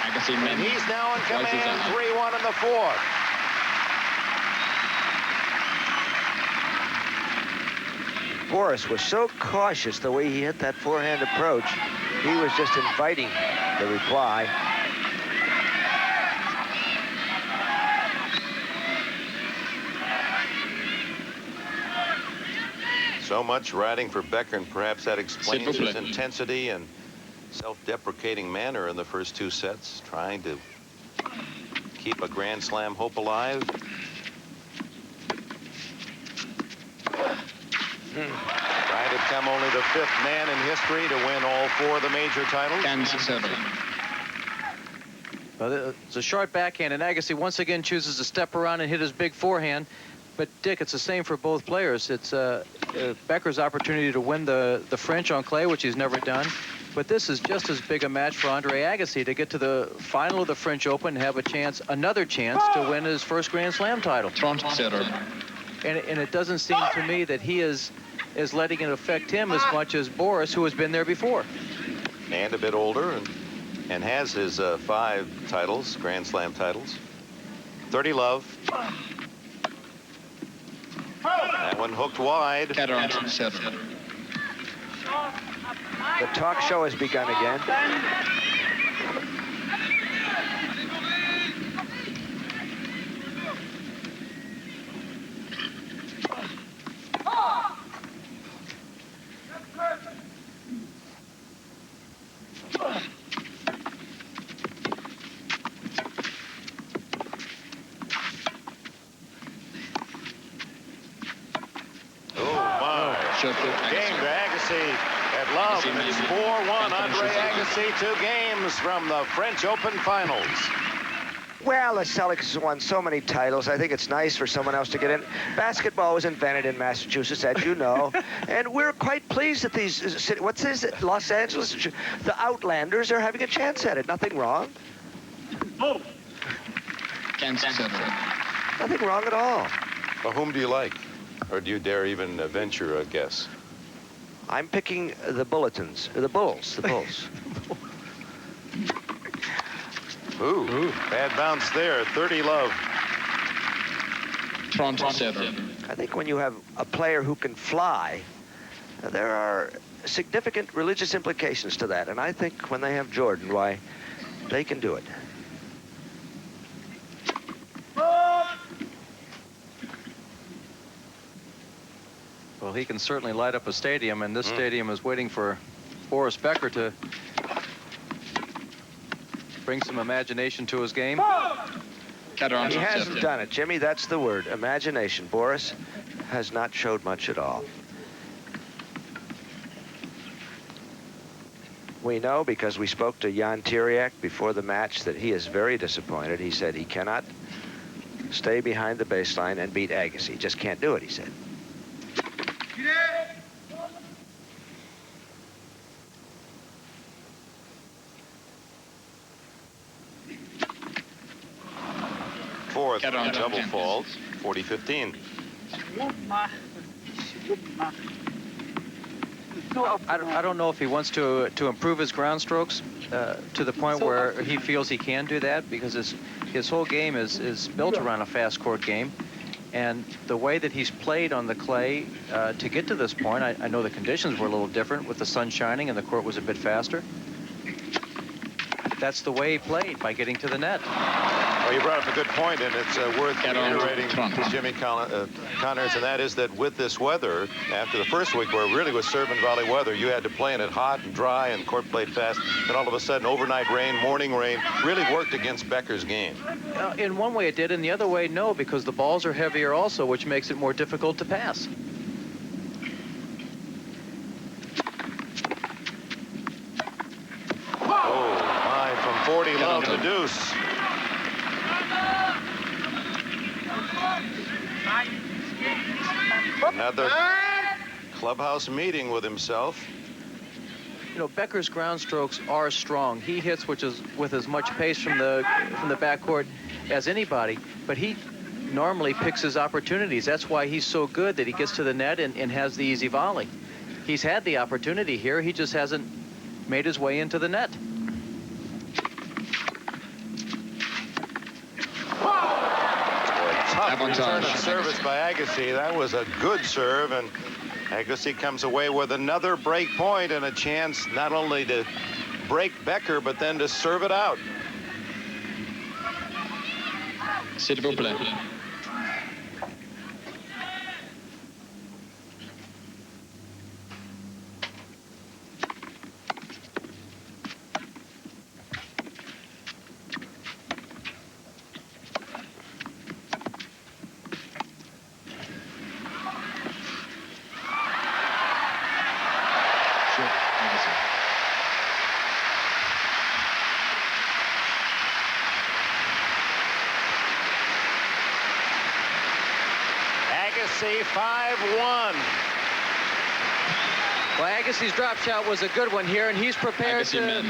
Agassi, men. And he's now in Twice his command, own. 3-1 in the 4th. Boris was so cautious the way he hit that forehand approach. He was just inviting the reply. So much riding for Becker, and perhaps that explains S'il vous his plaît. intensity and self-deprecating manner in the first 2 sets, trying to keep a Grand Slam hope alive. Trying to become only the 5th man in history to win all 4 of the major titles. Well, it's a short backhand, and Agassi once again chooses to step around and hit his big forehand. But, Dick, it's the same for both players. It's Becker's opportunity to win the French on clay, which he's never done. But this is just as big a match for Andre Agassi to get to the final of the French Open and have another chance to win his first Grand Slam title. And it doesn't seem to me that he is letting it affect him as much as Boris, who has been there before. And a bit older and has his 5 titles, Grand Slam titles. 30 love. That one hooked wide. The talk show has begun again. Game to Agassi at love. And it's 4-1. Andre Agassi, 2 games from the French Open Finals. Well, the Celtics have won so many titles. I think it's nice for someone else to get in. Basketball was invented in Massachusetts, as you know. And we're quite pleased that these cities, what's this, Los Angeles, the Outlanders are having a chance at it. Nothing wrong. Nothing wrong at all. Well, whom do you like? Or do you dare even venture a guess? I'm picking the Bulletins, the Bulls, the Bulls. Ooh, bad bounce there. 30 love. I think when you have a player who can fly, there are significant religious implications to that. And I think when they have Jordan, why, they can do it. Well, he can certainly light up a stadium, and this stadium is waiting for Boris Becker to bring some imagination to his game. He hasn't done it, Jimmy. That's the word, imagination. Boris has not showed much at all. We know, because we spoke to Jan Tiriak before the match, that he is very disappointed. He said he cannot stay behind the baseline and beat Agassi. He just can't do it, he said. Fourth double fault, 40-15. I don't know if he wants to improve his ground strokes to the point where he feels he can do that, because his whole game is built around a fast court game. And the way that he's played on the clay to get to this point, I know the conditions were a little different with the sun shining and the court was a bit faster. That's the way he played, by getting to the net. Well, you brought up a good point, and it's worth reiterating to Jimmy Connors, and that is that with this weather, after the first week where it really was serve and volley weather, you had to play in it hot and dry and court played fast, and all of a sudden overnight rain, morning rain, really worked against Becker's game. In one way it did, and the other way no, because the balls are heavier also, which makes it more difficult to pass. Oh, my, from 40 love to deuce. Another clubhouse meeting with himself. You know, Becker's ground strokes are strong. He hits with as much pace from the backcourt as anybody, but he normally picks his opportunities. That's why he's so good, that he gets to the net and has the easy volley. He's had the opportunity here. He just hasn't made his way into the net. Tough return of service by Agassi. That was a good serve, and Agassi comes away with another break point and a chance not only to break Becker, but then to serve it out. S'il vous plaît. Agassi, 5-1. Well, Agassi's drop shot was a good one here, and he's prepared to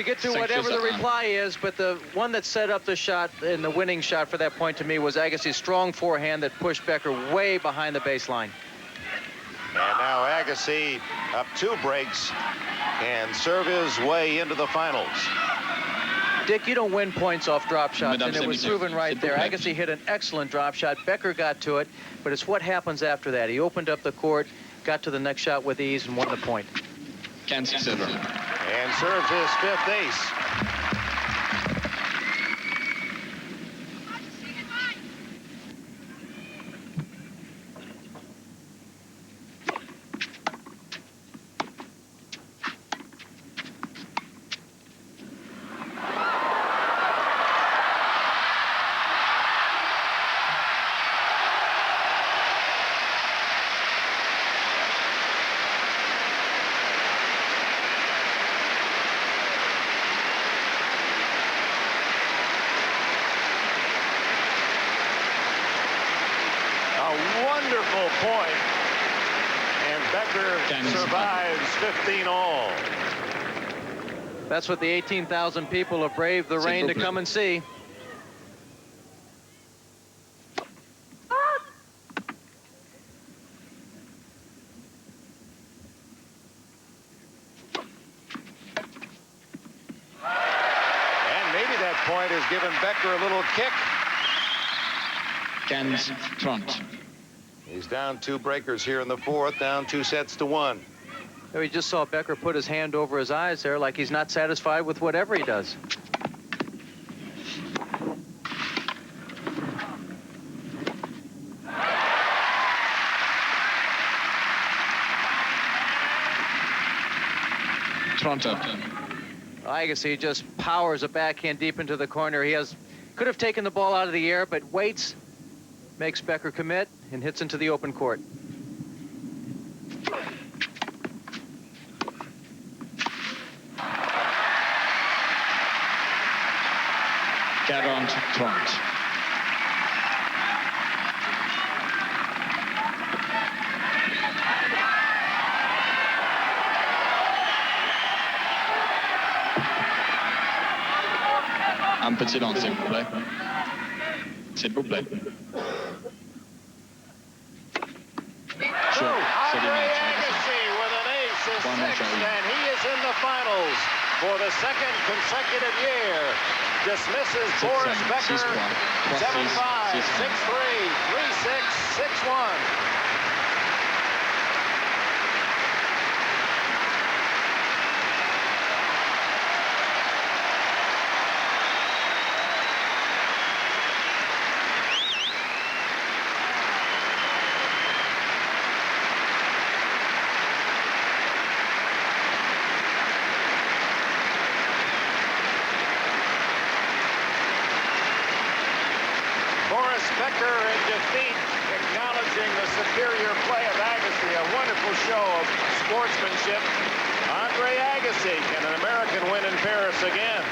get to whatever the reply is, but the one that set up the shot and the winning shot for that point to me was Agassi's strong forehand that pushed Becker way behind the baseline. And now Agassi up 2 breaks and serve his way into the finals. Dick, you don't win points off drop shots, and it was proven right there. Agassi hit an excellent drop shot. Becker got to it, but it's what happens after that. He opened up the court, got to the next shot with ease, and won the point. And serves his 5th ace. Wonderful point, and Becker survives 15 all. That's what the 18,000 people have braved the rain to come and see. And maybe that point has given Becker a little kick. Front. He's down 2 breakers here in the 4th, down 2 sets to 1. We just saw Becker put his hand over his eyes there like he's not satisfied with whatever he does. Toronto. Agassi just powers a backhand deep into the corner. He could have taken the ball out of the air, but waits, makes Becker commit, and hits into the open court. Front. Un peu de silence, s'il vous plaît. S'il vous plaît. Agassi with an ace, his 6th, and he is in the finals for the 2nd consecutive year. Dismisses Boris Becker 7-5, 6-3, 3-6, 6-1. Becker in defeat, acknowledging the superior play of Agassi. A wonderful show of sportsmanship. Andre Agassi and an American win in Paris again.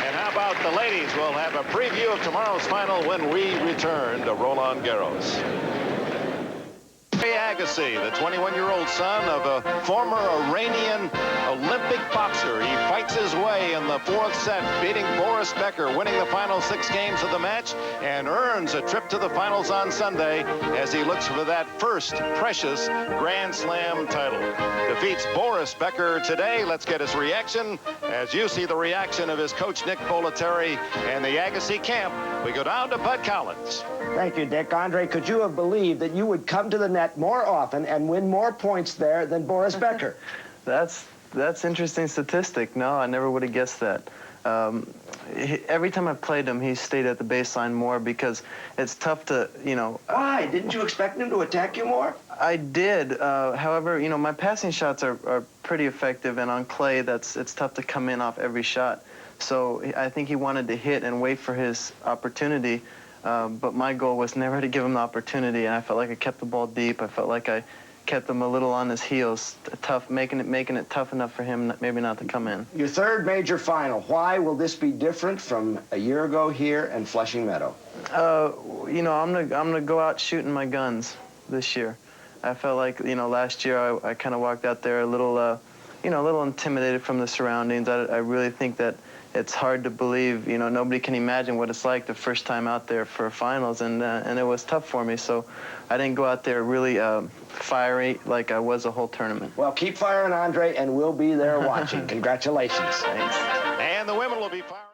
And how about the ladies? We'll have a preview of tomorrow's final when we return to Roland Garros. Agassi, the 21-year-old son of a former Iranian Olympic boxer. He fights his way in the 4th set, beating Boris Becker, winning the final 6 games of the match, and earns a trip to the finals on Sunday as he looks for that first precious Grand Slam title. Defeats Boris Becker today. Let's get his reaction as you see the reaction of his coach, Nick Bollettieri, and the Agassi camp. We go down to Bud Collins. Thank you, Dick. Andre, could you have believed that you would come to the net more often and win more points there than Boris Becker? That's interesting statistic. No, I never would have guessed that. Every time I've played him, he's stayed at the baseline more because it's tough to, Why? Didn't you expect him to attack you more? I did. However, my passing shots are pretty effective, and on clay, it's tough to come in off every shot. So I think he wanted to hit and wait for his opportunity. But my goal was never to give him the opportunity, and I felt like I kept the ball deep. I felt like I kept him a little on his heels, making it tough enough for him maybe not to come in. Your 3rd major final. Why will this be different from a year ago here in Flushing Meadow? I'm gonna go out shooting my guns. this year. I felt like, last year I kind of walked out there a little, a little intimidated from the surroundings. I really think that it's hard to believe, nobody can imagine what it's like the first time out there for finals, and it was tough for me. So I didn't go out there really fiery like I was the whole tournament. Well, keep firing, Andre, and we'll be there watching. Congratulations. Thanks. And the women will be firing.